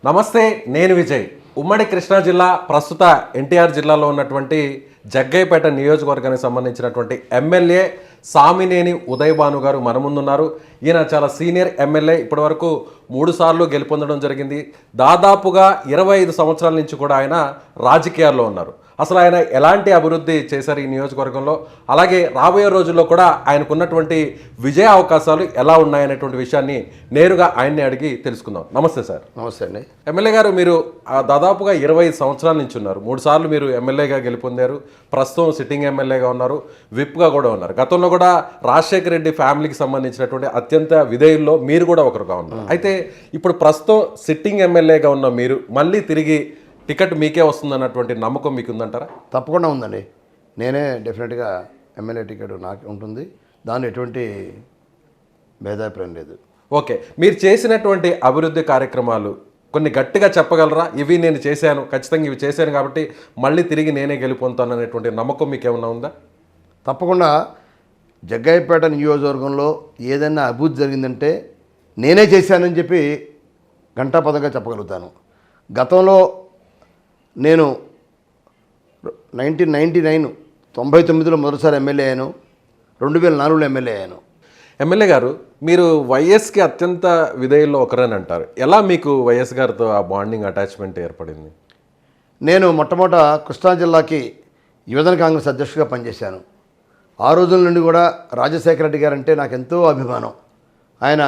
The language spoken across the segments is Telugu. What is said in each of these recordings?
నమస్తే, నేను విజయ్. ఉమ్మడి కృష్ణా జిల్లా, ప్రస్తుత ఎన్టీఆర్ జిల్లాలో ఉన్నటువంటి జగ్గయ్యపేట నియోజకవర్గానికి సంబంధించినటువంటి ఎమ్మెల్యే సామినేని ఉదయ్ భాను గారు మన ముందున్నారు. ఈయన చాలా సీనియర్ ఎమ్మెల్యే, ఇప్పటివరకు 3 సార్లు గెలుపొందడం జరిగింది. దాదాపుగా 25 సంవత్సరాల నుంచి కూడా ఆయన రాజకీయాల్లో ఉన్నారు. అసలు ఆయన ఎలాంటి అభివృద్ధి చేశారు ఈ నియోజకవర్గంలో, అలాగే రాబోయే రోజుల్లో కూడా ఆయనకున్నటువంటి విజయ అవకాశాలు ఎలా ఉన్నాయనేటువంటి విషయాన్ని నేరుగా ఆయన్ని అడిగి తెలుసుకుందాం. నమస్తే సార్. నమస్తే అండి. ఎమ్మెల్యే గారు, మీరు దాదాపుగా 25 సంవత్సరాల నుంచి ఉన్నారు. 3 సార్లు మీరు ఎమ్మెల్యేగా గెలుపొందారు. ప్రస్తుతం సిట్టింగ్ ఎమ్మెల్యేగా ఉన్నారు, విప్గా కూడా ఉన్నారు. గతంలో కూడా రాజశేఖర రెడ్డి ఫ్యామిలీకి సంబంధించినటువంటి అత్యంత విధేయుల్లో మీరు కూడా ఒకరుగా ఉన్నారు. అయితే ఇప్పుడు ప్రస్తుతం సిట్టింగ్ ఎమ్మెల్యేగా ఉన్న మీరు మళ్ళీ తిరిగి టికెట్ మీకే వస్తుందన్నటువంటి నమ్మకం మీకు ఉందంటారా? తప్పకుండా ఉందండి. నేనే డెఫినెట్గా ఎమ్మెల్యే టికెట్ నాకు ఉంటుంది. దాని ఎటువంటి భేదాభిప్రాయం లేదు. ఓకే, మీరు చేసినటువంటి అభివృద్ధి కార్యక్రమాలు కొన్ని గట్టిగా చెప్పగలరా? ఇవి నేను చేశాను, ఖచ్చితంగా ఇవి చేశాను కాబట్టి మళ్ళీ తిరిగి నేనే గెలుపొందుతాను అనేటువంటి నమ్మకం మీకు ఏమన్నా ఉందా? తప్పకుండా. జగ్గయ్యపేట నియోజకవర్గంలో ఏదైనా అభివృద్ధి జరిగిందంటే నేనే చేశానని చెప్పి ఘంటాపథంగా చెప్పగలుగుతాను. గతంలో నేను 1999లో మొదటిసారి ఎమ్మెల్యే అయ్యాను. 2004లో ఎమ్మెల్యే అయ్యాను. ఎమ్మెల్యే గారు, మీరు వైఎస్కి అత్యంత విధేయుల్లో ఒకరని అంటారు. ఎలా మీకు వైఎస్ గారితో ఆ బాండింగ్, అటాచ్మెంట్ ఏర్పడింది? నేను మొట్టమొదట కృష్ణా జిల్లాకి యువజన కాంగ్రెస్ అధ్యక్షుడిగా పనిచేశాను. ఆ రోజుల నుండి కూడా రాజశేఖర రెడ్డి గారు అంటే నాకు ఎంతో అభిమానం. ఆయన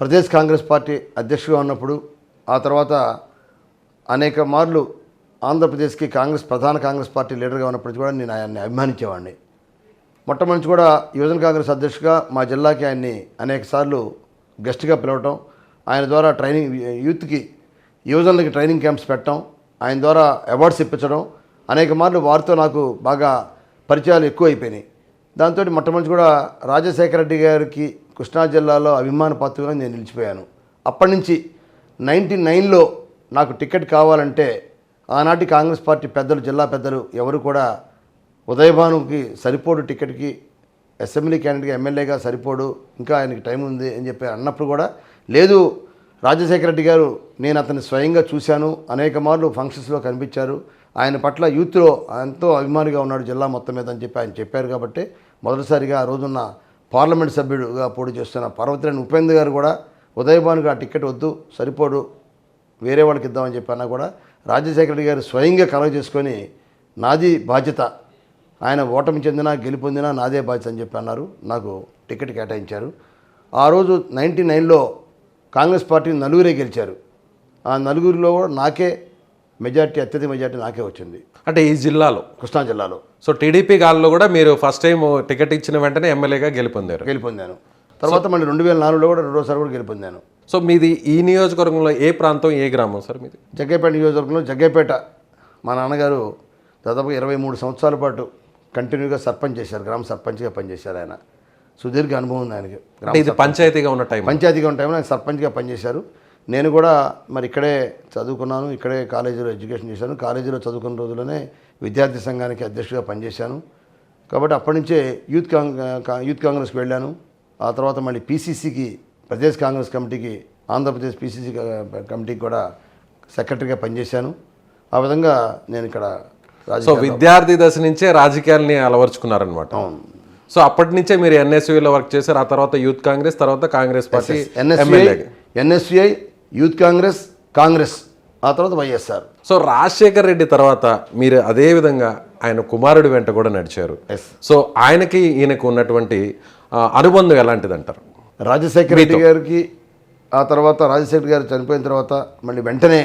ప్రదేశ్ కాంగ్రెస్ పార్టీ అధ్యక్షుడిగా ఉన్నప్పుడు, ఆ తర్వాత అనేక మార్లు ఆంధ్రప్రదేశ్కి ప్రధాన కాంగ్రెస్ పార్టీ లీడర్గా ఉన్నప్పుడు కూడా నేను ఆయన్ని అభిమానించేవాడిని. మొట్టమొదటి కూడా యువజన కాంగ్రెస్ అధ్యక్షుడిగా మా జిల్లాకి ఆయన్ని అనేక సార్లు గెస్ట్గా పిలవటం, ఆయన ద్వారా ట్రైనింగ్ యువజనులకి ట్రైనింగ్ క్యాంప్స్ పెట్టడం, ఆయన ద్వారా అవార్డ్స్ ఇప్పించడం, అనేక మార్లు వారితో నాకు బాగా పరిచయాలు ఎక్కువ అయిపోయినాయి. దాంతో మొట్టమొదటి కూడా రాజశేఖర రెడ్డి గారికి కృష్ణా జిల్లాలో అభిమాన పాత్రగా నేను నిలిచిపోయాను. అప్పటి నుంచి 99లో నాకు టికెట్ కావాలంటే ఆనాటి కాంగ్రెస్ పార్టీ పెద్దలు, జిల్లా పెద్దలు ఎవరు కూడా ఉదయభానుకి సరిపోడు, టికెట్కి అసెంబ్లీ క్యాండిడేట్గా ఎమ్మెల్యేగా సరిపోడు, ఇంకా ఆయనకి టైం ఉంది అని చెప్పి అన్నప్పుడు కూడా లేదు, రాజశేఖర రెడ్డి గారు, నేను అతన్ని స్వయంగా చూశాను, అనేక మార్లు ఫంక్షన్స్లో కనిపించారు, ఆయన పట్ల యూత్లో ఎంతో అభిమానిగా ఉన్నాడు జిల్లా మొత్తం మీద అని చెప్పి ఆయన చెప్పారు. కాబట్టి మొదటిసారిగా ఆ రోజున్న పార్లమెంట్ సభ్యుడుగా పోటీ చేస్తున్న పర్వతరేణి ఉపేంద్ర గారు కూడా ఉదయభానుకి ఆ టికెట్ వద్దు, సరిపోడు, వేరే వాళ్ళకి ఇద్దామని చెప్పన్నా కూడా రాజశేఖర రెడ్డి గారు స్వయంగా కలగ చేసుకొని నాది బాధ్యత, ఆయన ఓటమి చెందినా గెలుపొందినా నాదే బాధ్యత అని చెప్పి అన్నారు. నాకు టికెట్ కేటాయించారు. ఆ రోజు 99లో కాంగ్రెస్ పార్టీ నలుగురే గెలిచారు. ఆ నలుగురిలో కూడా నాకే అత్యధిక మెజార్టీ నాకే వచ్చింది. అంటే ఈ జిల్లాలో, కృష్ణా జిల్లాలో. సో టీడీపీ గాల్లో కూడా మీరు ఫస్ట్ టైం టికెట్ ఇచ్చిన వెంటనే ఎమ్మెల్యేగా గెలుపొందాను. తర్వాత మళ్ళీ 2004లో కూడా రెండోసారి కూడా గెలుపొందాను. సో మీది ఈ నియోజకవర్గంలో ఏ ప్రాంతం, ఏ గ్రామం సార్ మీది? జగ్గయ్యపేట నియోజకవర్గంలో జగ్గయ్యపేట. మా నాన్నగారు దాదాపుగా 23 సంవత్సరాల పాటు కంటిన్యూగా సర్పంచ్ చేశారు, గ్రామ సర్పంచ్గా పనిచేశారు. ఆయన సుదీర్ఘ అనుభవం ఉంది ఆయనకి. ఇది పంచాయతీగా ఉన్న టైంలో ఆయన సర్పంచ్గా పనిచేశారు. నేను కూడా మరి ఇక్కడే చదువుకున్నాను, ఇక్కడే కాలేజీలో ఎడ్యుకేషన్ చేశాను. కాలేజీలో చదువుకున్న రోజుల్లోనే విద్యార్థి సంఘానికి అధ్యక్షుడిగా పనిచేశాను. కాబట్టి అప్పటి నుంచే యూత్ కాంగ్రెస్కి వెళ్ళాను. ఆ తర్వాత మళ్ళీ పీసీసీకి, ప్రదేశ్ కాంగ్రెస్ కమిటీకి, ఆంధ్రప్రదేశ్ పీసీసీ కమిటీకి కూడా సెక్రటరీగా పనిచేశాను. ఆ విధంగా నేను ఇక్కడ విద్యార్థి దశ నుంచే రాజకీయాల్ని అలవర్చుకున్నారనమాట. సో అప్పటి నుంచే మీరు ఎన్ఎస్యూలో వర్క్ చేశారు. ఆ తర్వాత యూత్ కాంగ్రెస్, తర్వాత Congress party, NSUI, youth Congress, ఆ తర్వాత వైఎస్ఆర్. సో రాజశేఖర్ రెడ్డి తర్వాత మీరు అదే విధంగా ఆయన కుమారుడి వెంట కూడా నడిచారు. సో ఆయనకి ఈయనకు ఉన్నటువంటి అనుబంధం ఎలాంటిది అంటారు? రాజశేఖర రెడ్డి గారికి, ఆ తర్వాత రాజశేఖర్ గారు చనిపోయిన తర్వాత మళ్ళీ వెంటనే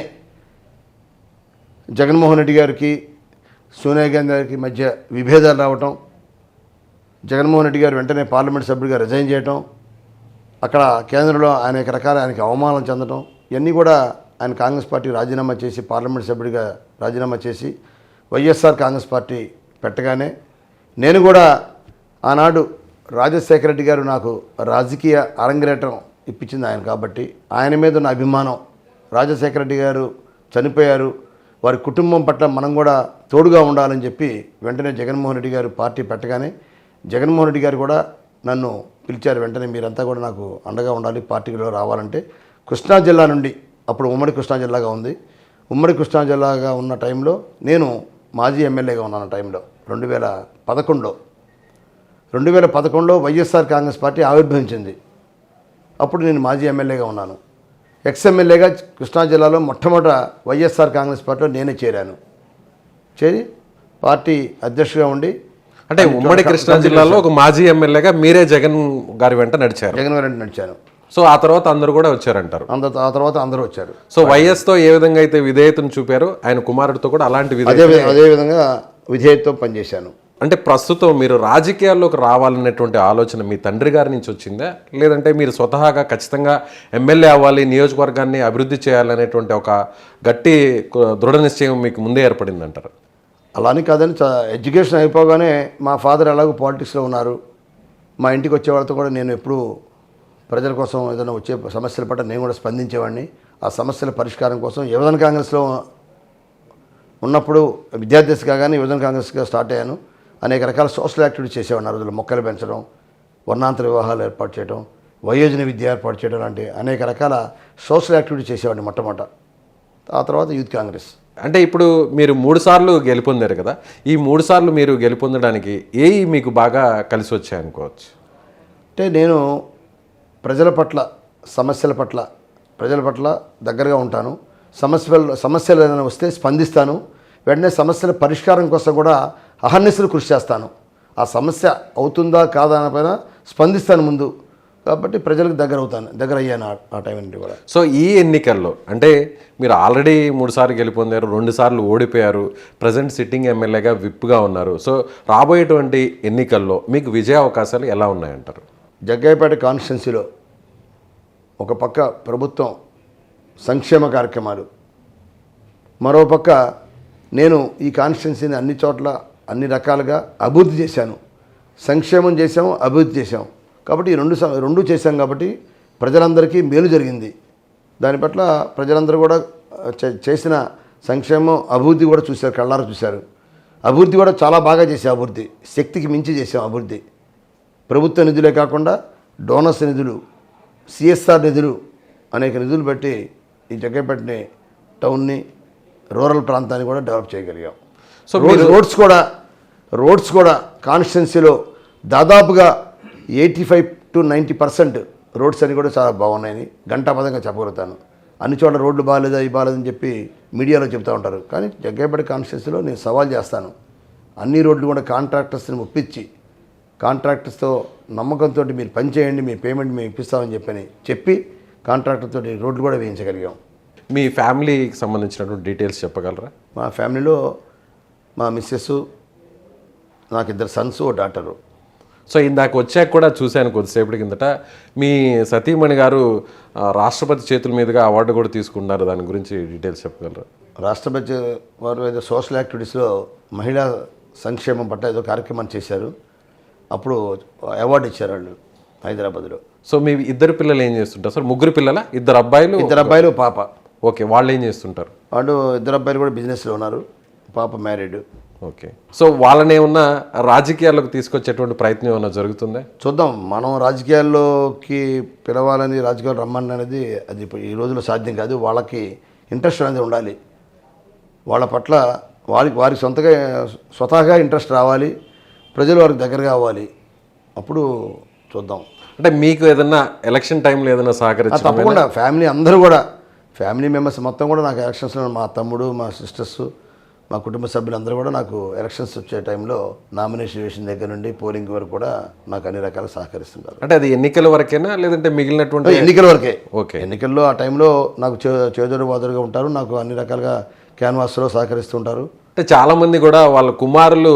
జగన్మోహన్ రెడ్డి గారికి, సోనియా గాంధీ గారికి మధ్య విభేదాలు రావటం, జగన్మోహన్ రెడ్డి గారు వెంటనే పార్లమెంట్ సభ్యుడిగా రిజైన్ చేయటం, అక్కడ కేంద్రంలో అనేక రకాల ఆయనకి అవమానం చెందడం, ఇవన్నీ కూడా ఆయన కాంగ్రెస్ పార్టీ రాజీనామా చేసి, పార్లమెంట్ సభ్యుడిగా రాజీనామా చేసి వైఎస్ఆర్ కాంగ్రెస్ పార్టీ పెట్టగానే నేను కూడా ఆనాడు రాజశేఖర రెడ్డి గారు నాకు రాజకీయ అరంగేటం ఇప్పించింది ఆయన. కాబట్టి ఆయన మీద ఉన్న అభిమానం, రాజశేఖర రెడ్డి గారు చనిపోయారు, వారి కుటుంబం పట్ల మనం కూడా తోడుగా ఉండాలని చెప్పి వెంటనే జగన్మోహన్ రెడ్డి గారు పార్టీ పెట్టగానే జగన్మోహన్ రెడ్డి గారు కూడా నన్ను పిలిచారు. వెంటనే మీరంతా కూడా నాకు అండగా ఉండాలి, పార్టీలో రావాలంటే కృష్ణా జిల్లా నుండి అప్పుడు ఉమ్మడి కృష్ణా జిల్లాగా ఉంది. ఉమ్మడి కృష్ణా జిల్లాగా ఉన్న టైంలో నేను మాజీ ఎమ్మెల్యేగా ఉన్నాను. టైంలో 2011లో వైఎస్ఆర్ కాంగ్రెస్ పార్టీ ఆవిర్భవించింది. అప్పుడు నేను మాజీ ఎమ్మెల్యేగా ఉన్నాను. ఎమ్మెల్యేగా కృష్ణా జిల్లాలో మొట్టమొదట వైఎస్ఆర్ కాంగ్రెస్ పార్టీలో నేనే చేరాను. చేరి పార్టీ అధ్యక్షుడిగా ఉండి, అంటే ఉమ్మడి కృష్ణా జిల్లాలో ఒక మాజీ ఎమ్మెల్యేగా మీరే జగన్ గారి వెంట నడిచారు. జగన్ గారి నడిచాను. సో ఆ తర్వాత అందరూ కూడా వచ్చారంటారు. ఆ తర్వాత అందరూ వచ్చారు. సో వైఎస్తో ఏ విధంగా అయితే విధేయతను చూపారో ఆయన కుమారుడితో కూడా అలాంటి అదే విధంగా విధేయతతో పనిచేశాను. అంటే ప్రస్తుతం మీరు రాజకీయాల్లోకి రావాలనేటువంటి ఆలోచన మీ తండ్రి గారి నుంచి వచ్చిందా, లేదంటే మీరు స్వతహాగా ఖచ్చితంగా ఎమ్మెల్యే అవ్వాలి, నియోజకవర్గాన్ని అభివృద్ధి చేయాలనేటువంటి ఒక గట్టి దృఢ నిశ్చయం మీకు ముందే ఏర్పడిందంటారు? అలానే కాదని ఎడ్యుకేషన్ అయిపోగానే మా ఫాదర్ ఎలాగో పాలిటిక్స్లో ఉన్నారు. మా ఇంటికి వచ్చే వాళ్ళతో కూడా నేను ఎప్పుడూ ప్రజల కోసం ఏదైనా వచ్చే సమస్యల పట్ల నేను కూడా స్పందించేవాడిని. ఆ సమస్యల పరిష్కారం కోసం యువజన కాంగ్రెస్లో ఉన్నప్పుడు విద్యార్థి కాగానే యువజన కాంగ్రెస్గా స్టార్ట్ అయ్యాను. అనేక రకాల సోషల్ యాక్టివిటీస్ చేసేవాడిని. ఆ రోజుల్లో మొక్కలు పెంచడం, వర్ణాంతర వివాహాలు ఏర్పాటు చేయడం, వయోజన విద్య ఏర్పాటు చేయడం లాంటి అనేక రకాల సోషల్ యాక్టివిటీస్ చేసేవాడిని మొట్టమొదట. ఆ తర్వాత యూత్ కాంగ్రెస్. అంటే ఇప్పుడు మీరు 3 సార్లు గెలుపొందారు కదా, ఈ 3 సార్లు మీరు గెలుపొందడానికి ఏవి మీకు బాగా కలిసి వచ్చాయి అనుకోవచ్చు? అంటే నేను ప్రజల పట్ల, సమస్యల పట్ల, ప్రజల పట్ల దగ్గరగా ఉంటాను. సమస్యలు ఏదైనా వస్తే స్పందిస్తాను. వెంటనే సమస్యల పరిష్కారం కోసం కూడా అహర్నిశలు కృషి చేస్తాను. ఆ సమస్య అవుతుందా కాదా అనిపైన స్పందిస్తాను ముందు. కాబట్టి ప్రజలకు దగ్గర అయ్యాను ఆ టైం నుండి కూడా. సో ఈ ఎన్నికల్లో అంటే మీరు ఆల్రెడీ 3 సార్లు గెలుపొందారు, 2 సార్లు ఓడిపోయారు, ప్రజెంట్ సిట్టింగ్ ఎమ్మెల్యేగా విప్గా ఉన్నారు. సో రాబోయేటువంటి ఎన్నికల్లో మీకు విజయ అవకాశాలు ఎలా ఉన్నాయంటారు? జగ్గయ్యపేట కాన్స్టిట్యున్సీలో ఒక పక్క ప్రభుత్వం సంక్షేమ కార్యక్రమాలు, మరోపక్క నేను ఈ కాన్స్టిట్యున్సీని అన్ని చోట్ల అన్ని రకాలుగా అభివృద్ధి చేశాను. సంక్షేమం చేశాము, అభివృద్ధి చేశాము. కాబట్టి ఈ రెండు చేశాం కాబట్టి ప్రజలందరికీ మేలు జరిగింది. దాని పట్ల ప్రజలందరూ కూడా చేసిన సంక్షేమం, అభివృద్ధి కూడా చూశారు, కళ్ళారా చూశారు. అభివృద్ధి కూడా చాలా బాగా చేసాం. అభివృద్ధి శక్తికి మించి చేసాం. అభివృద్ధి ప్రభుత్వ నిధులే కాకుండా డోనర్స్ నిధులు, సిఎస్ఆర్ నిధులు, అనేక నిధులు పెట్టి ఈ జగ్గయ్యపేటని, టౌన్ని, రూరల్ ప్రాంతాన్ని కూడా డెవలప్ చేయగలిగాం. సో రోడ్స్ కూడా కాన్స్టిట్యున్సీలో దాదాపుగా 85 to 90% రోడ్స్ అన్ని కూడా చాలా బాగున్నాయని ఘంటాపదంగా చెప్పగలుగుతాను. అన్ని చోట్ల రోడ్లు బాగాలేదా, ఇవి బాగాలేదని చెప్పి మీడియాలో చెప్తూ ఉంటారు. కానీ జగ్గయ్యపేట కాన్స్టిట్యున్సీలో నేను సవాల్ చేస్తాను. అన్ని రోడ్లు కూడా కాంట్రాక్టర్స్ని ఒప్పించి, కాంట్రాక్టర్స్తో నమ్మకంతో మీరు పని చేయండి, మీ పేమెంట్ మేము ఇప్పిస్తామని చెప్పి కాంట్రాక్టర్ తోటి రోడ్లు కూడా వేయించగలిగాం. మీ ఫ్యామిలీకి సంబంధించినటువంటి డీటెయిల్స్ చెప్పగలరా? మా ఫ్యామిలీలో మా మిస్సెస్, నాకు 2 సన్స్, ఓ డాటరు. సో ఇందాక వచ్చాక కూడా చూశాను కొద్దిసేపటి కిందట మీ సతీమణి గారు రాష్ట్రపతి చేతుల మీదుగా అవార్డు కూడా తీసుకున్నారు. దాని గురించి డీటెయిల్స్ చెప్పగలరా? రాష్ట్రపతి వారు ఏదో సోషల్ యాక్టివిటీస్లో మహిళా సంక్షేమం పట్ల ఏదో కార్యక్రమం చేశారు. అప్పుడు అవార్డు ఇచ్చారు వాళ్ళు హైదరాబాద్లో. సో మీ 2 పిల్లలు ఏం చేస్తుంటారు సార్? 3 పిల్లల? 2 అబ్బాయిలు, పాప. ఓకే, వాళ్ళు ఏం చేస్తుంటారు? వాళ్ళు 2 అబ్బాయిలు కూడా బిజినెస్లో ఉన్నారు, పాప మ్యారీడ్. ఓకే. సో వాళ్ళనే ఉన్న రాజకీయాల్లోకి తీసుకొచ్చేటువంటి ప్రయత్నం ఏమైనా జరుగుతుందా? చూద్దాం. మనం రాజకీయాల్లోకి పిలవాలని, రాజకీయాలు రమ్మని అనేది అది ఈ రోజుల్లో సాధ్యం కాదు. వాళ్ళకి ఇంట్రెస్ట్ అనేది ఉండాలి. వాళ్ళ పట్ల వారికి స్వతహాగా ఇంట్రెస్ట్ రావాలి, ప్రజలు వారికి దగ్గరగా అవ్వాలి. అప్పుడు చూద్దాం. అంటే మీకు ఏదన్నా ఎలక్షన్ టైంలో ఏదైనా సహకరించాలి? తప్పకుండా. ఫ్యామిలీ మెంబర్స్ మొత్తం కూడా నాకు ఎలక్షన్స్లో, మా తమ్ముడు, మా సిస్టర్స్, మా కుటుంబ సభ్యులందరూ కూడా నాకు ఎలక్షన్స్ వచ్చే టైంలో నామినేషన్ వేసిన దగ్గర నుండి పోలింగ్ వరకు కూడా నాకు అన్ని రకాలు సహకరిస్తున్నారు. అంటే అది ఎన్నికల వరకేనా, లేదంటే మిగిలినటువంటి? ఎన్నికల వరకే. ఓకే. ఎన్నికల్లో ఆ టైంలో నాకు చేదోడు వాదుడుగా ఉంటారు, నాకు అన్ని రకాలుగా క్యాన్వాస్లో సహకరిస్తుంటారు. అంటే చాలామంది కూడా వాళ్ళ కుమారులు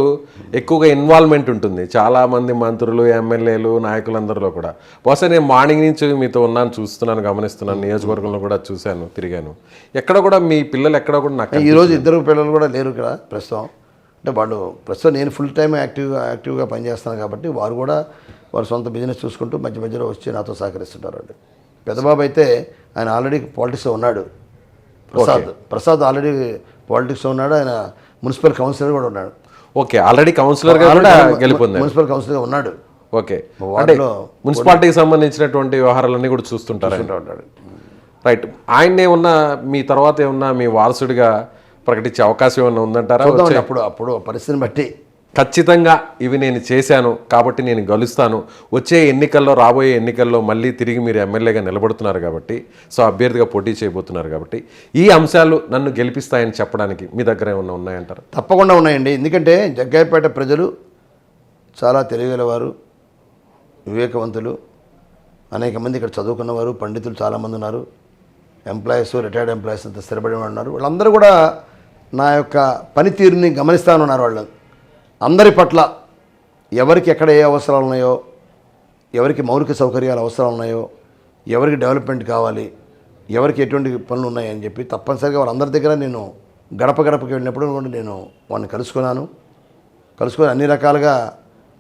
ఎక్కువగా ఇన్వాల్వ్మెంట్ ఉంటుంది. చాలామంది మంత్రులు, ఎమ్మెల్యేలు, నాయకులందరిలో కూడా. బహుశా నేను మార్నింగ్ నుంచి మీతో ఉన్నాను, చూస్తున్నాను, గమనిస్తున్నాను, నియోజకవర్గంలో కూడా చూశాను, తిరిగాను. ఎక్కడ కూడా మీ పిల్లలు ఎక్కడ కూడా నాకు ఈరోజు 2 పిల్లలు కూడా లేరు ఇక్కడ ప్రస్తుతం. అంటే వాళ్ళు ప్రస్తుతం నేను ఫుల్ టైం యాక్టివ్గా పనిచేస్తాను కాబట్టి వారు కూడా వారి సొంత బిజినెస్ చూసుకుంటూ మధ్య మధ్యలో వచ్చి నాతో సహకరిస్తుంటారు అండి. పెద్దబాబు అయితే ఆయన ఆల్రెడీ పాలిటిక్స్లో ఉన్నాడు. ప్రసాద్ ఆల్రెడీ పాలిటిక్స్లో ఉన్నాడు. ఆయన మున్సిపల్ కౌన్సిలర్ కూడా ఉన్నాడు. ఓకే, ఆల్రెడీ కౌన్సిలర్గా గెలుపొందారు. మున్సిపల్ కౌన్సిలర్గా ఉన్నాడు. ఓకే, అంటే మున్సిపాలిటీకి సంబంధించినటువంటి వ్యవహారాలన్నీ కూడా చూస్తుంటారు. రైట్. ఆయన్నే ఉన్న మీ తర్వాత ఏమన్నా మీ వారసుడిగా ప్రకటించే అవకాశం ఏమన్నా ఉందంటారా? చూద్దామండి, అప్పుడు పరిస్థితిని బట్టి. ఖచ్చితంగా ఇవి నేను చేశాను కాబట్టి నేను గెలుస్తాను, వచ్చే ఎన్నికల్లో రాబోయే ఎన్నికల్లో మళ్ళీ తిరిగి మీరు ఎమ్మెల్యేగా నిలబడుతున్నారు కాబట్టి, సో అభ్యర్థిగా పోటీ చేయబోతున్నారు కాబట్టి ఈ అంశాలు నన్ను గెలిపిస్తాయని చెప్పడానికి మీ దగ్గర ఏమన్నా ఉన్నాయంటారు? తప్పకుండా ఉన్నాయండి. ఎందుకంటే జగ్గయ్యపేట ప్రజలు చాలా తెలివిగలవారు, వివేకవంతులు, అనేక మంది ఇక్కడ చదువుకున్నవారు, పండితులు చాలామంది ఉన్నారు, ఎంప్లాయీస్, రిటైర్డ్ ఎంప్లాయీస్ అంతా స్థిరపడి ఉన్నారు. వాళ్ళందరూ కూడా నా యొక్క పనితీరుని గమనిస్తూ ఉన్నారు. వాళ్ళు అందరి పట్ల ఎవరికి ఎక్కడ ఏ అవసరాలు ఉన్నాయో, ఎవరికి మౌలిక సౌకర్యాలు అవసరాలు ఉన్నాయో, ఎవరికి డెవలప్మెంట్ కావాలి, ఎవరికి ఎటువంటి పనులు ఉన్నాయని చెప్పి తప్పనిసరిగా వాళ్ళందరి దగ్గర నేను గడపకి వెళ్ళినప్పుడు కూడా నేను వాళ్ళని కలుసుకొని అన్ని రకాలుగా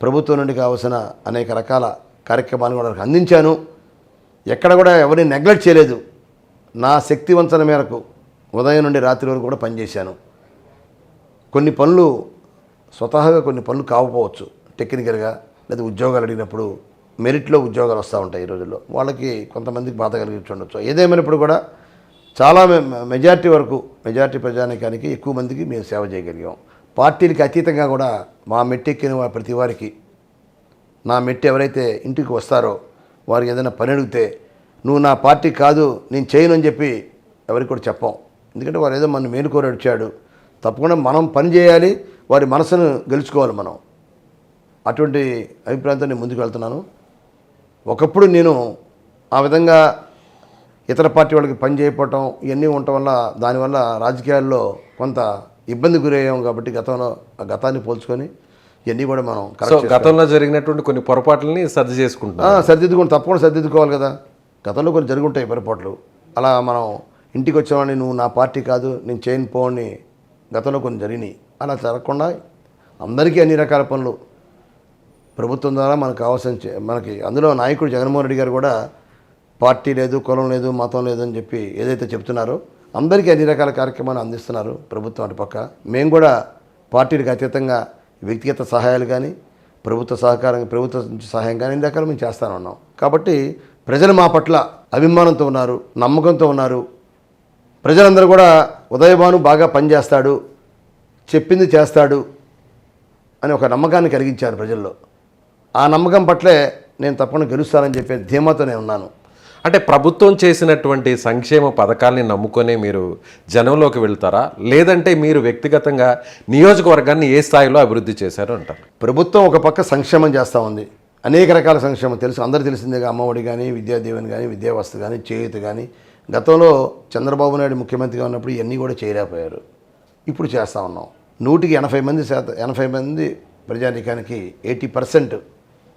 ప్రభుత్వం నుండి కావాల్సిన అనేక రకాల కార్యక్రమాలు కూడా వాళ్ళకి అందించాను. ఎక్కడ కూడా ఎవరిని నెగ్లెక్ట్ చేయలేదు. నా శక్తివంచన మేరకు ఉదయం నుండి రాత్రి వరకు కూడా పనిచేశాను. కొన్ని పనులు స్వతహాగా కొన్ని పనులు కాకపోవచ్చు, టెక్నికల్గా లేదా ఉద్యోగాలు అడిగినప్పుడు మెరిట్లో ఉద్యోగాలు వస్తూ ఉంటాయి ఈ రోజుల్లో, వాళ్ళకి కొంతమందికి బాధ కలిగించి ఉండొచ్చు. ఏదేమైనప్పుడు కూడా చాలా మెజారిటీ ప్రజానికానికి ఎక్కువ మందికి మేము సేవ చేయగలిగాం. పార్టీలకి అతీతంగా కూడా మా మెట్టెక్కిన ప్రతి వారికి, నా మెట్టి ఎవరైతే ఇంటికి వస్తారో వారికి ఏదైనా పని అడిగితే నువ్వు నా పార్టీ కాదు నేను చేయను అని చెప్పి ఎవరికి కూడా చెప్పాం. ఎందుకంటే వారు ఏదో మన మేలుకోరు అడిచాడు, తప్పకుండా మనం పని చేయాలి, వారి మనసును గెలుచుకోవాలి మనం. అటువంటి అభిప్రాయంతో నేను ముందుకు వెళ్తున్నాను. ఒకప్పుడు నేను ఆ విధంగా ఇతర పార్టీ వాళ్ళకి పని చేయకపోవటం ఇవన్నీ ఉండటం వల్ల దానివల్ల రాజకీయాల్లో కొంత ఇబ్బంది గురయ్యాం. కాబట్టి గతాన్ని పోల్చుకొని ఇవన్నీ కూడా మనం గతంలో జరిగినటువంటి కొన్ని పొరపాట్లని తప్పకుండా సరిదిద్దుకోవాలి కదా. గతంలో కొన్ని జరుగుంటాయి పొరపాట్లు. అలా మనం ఇంటికి వచ్చేవాడిని నువ్వు నా పార్టీ కాదు నేను చేయను పో అని గతంలో కొన్ని జరిగినాయి. అలా జరగకుండా అందరికీ అన్ని రకాల పనులు ప్రభుత్వం ద్వారా మనకి అందులో నాయకుడు జగన్మోహన్ రెడ్డి గారు కూడా పార్టీ లేదు, కులం లేదు, మతం లేదు అని చెప్పి ఏదైతే చెప్తున్నారో అందరికీ అన్ని రకాల కార్యక్రమాలు అందిస్తున్నారు ప్రభుత్వం. అటుపక్క మేము కూడా పార్టీలకు అతీతంగా వ్యక్తిగత సహాయాలు కానీ ప్రభుత్వ సహాయం కానీ అన్ని రకాలు మేము చేస్తూనే ఉన్నాం. కాబట్టి ప్రజలు మా పట్ల అభిమానంతో ఉన్నారు, నమ్మకంతో ఉన్నారు. ప్రజలందరూ కూడా ఉదయభాను బాగా పనిచేస్తాడు, చెప్పింది చేస్తాడు అని ఒక నమ్మకాన్ని కలిగించారు ప్రజల్లో. ఆ నమ్మకం పట్లే నేను తప్పకుండా గెలుస్తానని చెప్పే ధీమాతో నేను ఉన్నాను. అంటే ప్రభుత్వం చేసినటువంటి సంక్షేమ పథకాల్ని నమ్ముకొనే మీరు జనంలోకి వెళ్తారా, లేదంటే మీరు వ్యక్తిగతంగా నియోజకవర్గాన్ని ఏ స్థాయిలో అభివృద్ధి చేశారు అంటారు? ప్రభుత్వం ఒక పక్క సంక్షేమం చేస్తూ ఉంది, అనేక రకాల సంక్షేమం అందరూ తెలిసిందేగా. అమ్మఒడి కానీ, విద్యాదీవెన కానీ, విద్యావస్థ కానీ, చేయూత కానీ. గతంలో చంద్రబాబు నాయుడు ముఖ్యమంత్రిగా ఉన్నప్పుడు ఇవన్నీ కూడా చేయలేకపోయారు. ఇప్పుడు చేస్తూ ఉన్నాం. 80 మంది ప్రజానీకానికి 80%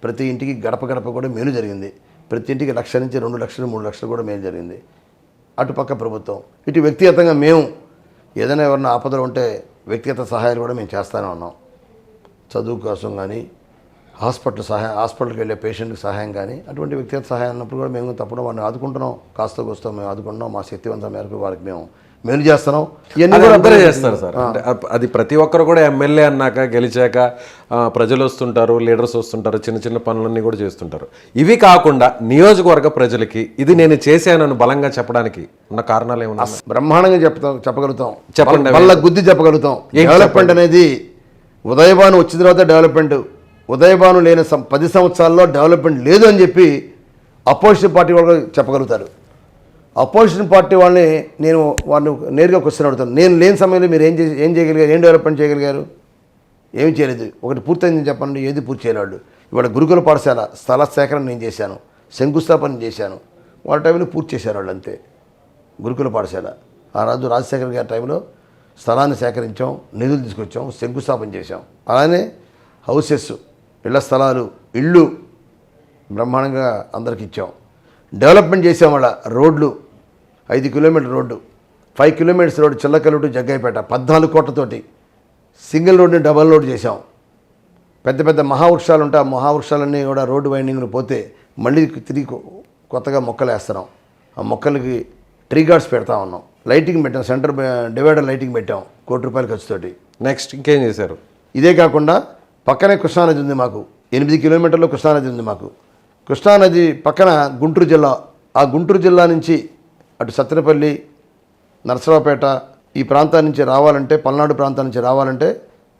ప్రతి ఇంటికి గడప కూడా మేలు జరిగింది. ప్రతి ఇంటికి 1 లక్ష నుంచి 2 లక్షలు 3 లక్షలు కూడా మేలు జరిగింది. అటుపక్క ప్రభుత్వం, ఇటు వ్యక్తిగతంగా మేము ఏదైనా ఎవరైనా ఆపదలు ఉంటే వ్యక్తిగత సహాయాలు కూడా మేము చేస్తూనే ఉన్నాం. చదువు కోసం కానీ, హాస్పిటల్కి వెళ్ళే పేషెంట్కి సహాయం కానీ, అటువంటి వ్యక్తిగత సహాయం అన్నప్పుడు కూడా మేము తప్పకుండా వాడిని ఆదుకుంటున్నాం. కాస్త కోస్తో మేము ఆదుకుంటున్నాం. మా శక్తివంతం మేరకు వారికి మేము మేలు చేస్తున్నాం. ఇవన్నీ కూడా అందరూ చేస్తారు సార్. అంటే అది ప్రతి ఒక్కరు కూడా ఎమ్మెల్యే అన్నాక గెలిచాక ప్రజలు వస్తుంటారు, లీడర్స్ వస్తుంటారు, చిన్న చిన్న పనులన్నీ కూడా చేస్తుంటారు. ఇవి కాకుండా నియోజకవర్గ ప్రజలకి ఇది నేను చేశానని బలంగా చెప్పడానికి ఉన్న కారణాలు ఏమన్నా? బ్రహ్మాండంగా చెప్పగలుగుతాం. చెప్పండి. వాళ్ళ గుద్ది చెప్పగలుగుతాం. డెవలప్మెంట్ అనేది ఉదయభాను వచ్చిన తర్వాత డెవలప్మెంట్, ఉదయభాను లేని 10 సంవత్సరాల్లో డెవలప్మెంట్ లేదు అని చెప్పి అపోజిషన్ పార్టీ వాళ్ళు చెప్పగలుగుతారు. అపోజిషన్ పార్టీ వాళ్ళని వారిని నేరుగా క్వశ్చన్ అడుగుతాను. నేను లేని సమయంలో మీరు ఏం చేయగలిగారు, ఏం డెవలప్మెంట్ చేయగలిగారు? ఏమి చేయలేదు. ఒకటి పూర్తయింది చెప్పండి, ఏది పూర్తి చేయలేడు. ఇవాళ గురుకుల పాఠశాల స్థల సేకరణ నేను చేశాను, శంకుస్థాపన చేశాను. వాళ్ళ టైంలో పూర్తి చేశారు వాళ్ళు అంతే. గురుకుల పాఠశాల ఆ రాజు రాజశేఖర్ గారి టైంలో స్థలాన్ని సేకరించాం, నిధులు తీసుకొచ్చాం, శంకుస్థాపన చేశాం. అలానే హౌసెస్, ఇళ్ల స్థలాలు, ఇళ్ళు బ్రహ్మాండంగా అందరికి ఇచ్చాం. డెవలప్మెంట్ చేసాం. వాళ్ళ రోడ్లు 5 kilometre road, 5 kilometres road Chillakallu to Jaggayyapeta 14 కోట్లతోటి సింగిల్ రోడ్ని డబల్ రోడ్ చేసాం. పెద్ద పెద్ద మహావృక్షాలు ఉంటే ఆ మహావృక్షాలన్నీ కూడా రోడ్డు వైండింగ్లు పోతే మళ్ళీ తిరిగి కొత్తగా మొక్కలు వేస్తున్నాం. ఆ మొక్కలకి ట్రీ గార్డ్స్ పెడతా ఉన్నాం. లైటింగ్ పెట్టాం, సెంటర్ డివైడర్ లైటింగ్ పెట్టాం 1 కోటి రూపాయల ఖర్చుతోటి. నెక్స్ట్ ఇంకేం చేశారు? ఇదే కాకుండా పక్కనే కృష్ణానది ఉంది మాకు, 8 కిలోమీటర్లో కృష్ణానది ఉంది మాకు. కృష్ణానది పక్కన గుంటూరు జిల్లా, ఆ గుంటూరు జిల్లా నుంచి అటు సత్తెనపల్లి, నరసరావుపేట ఈ ప్రాంతాల నుంచి రావాలంటే, పల్నాడు ప్రాంతాల నుంచి రావాలంటే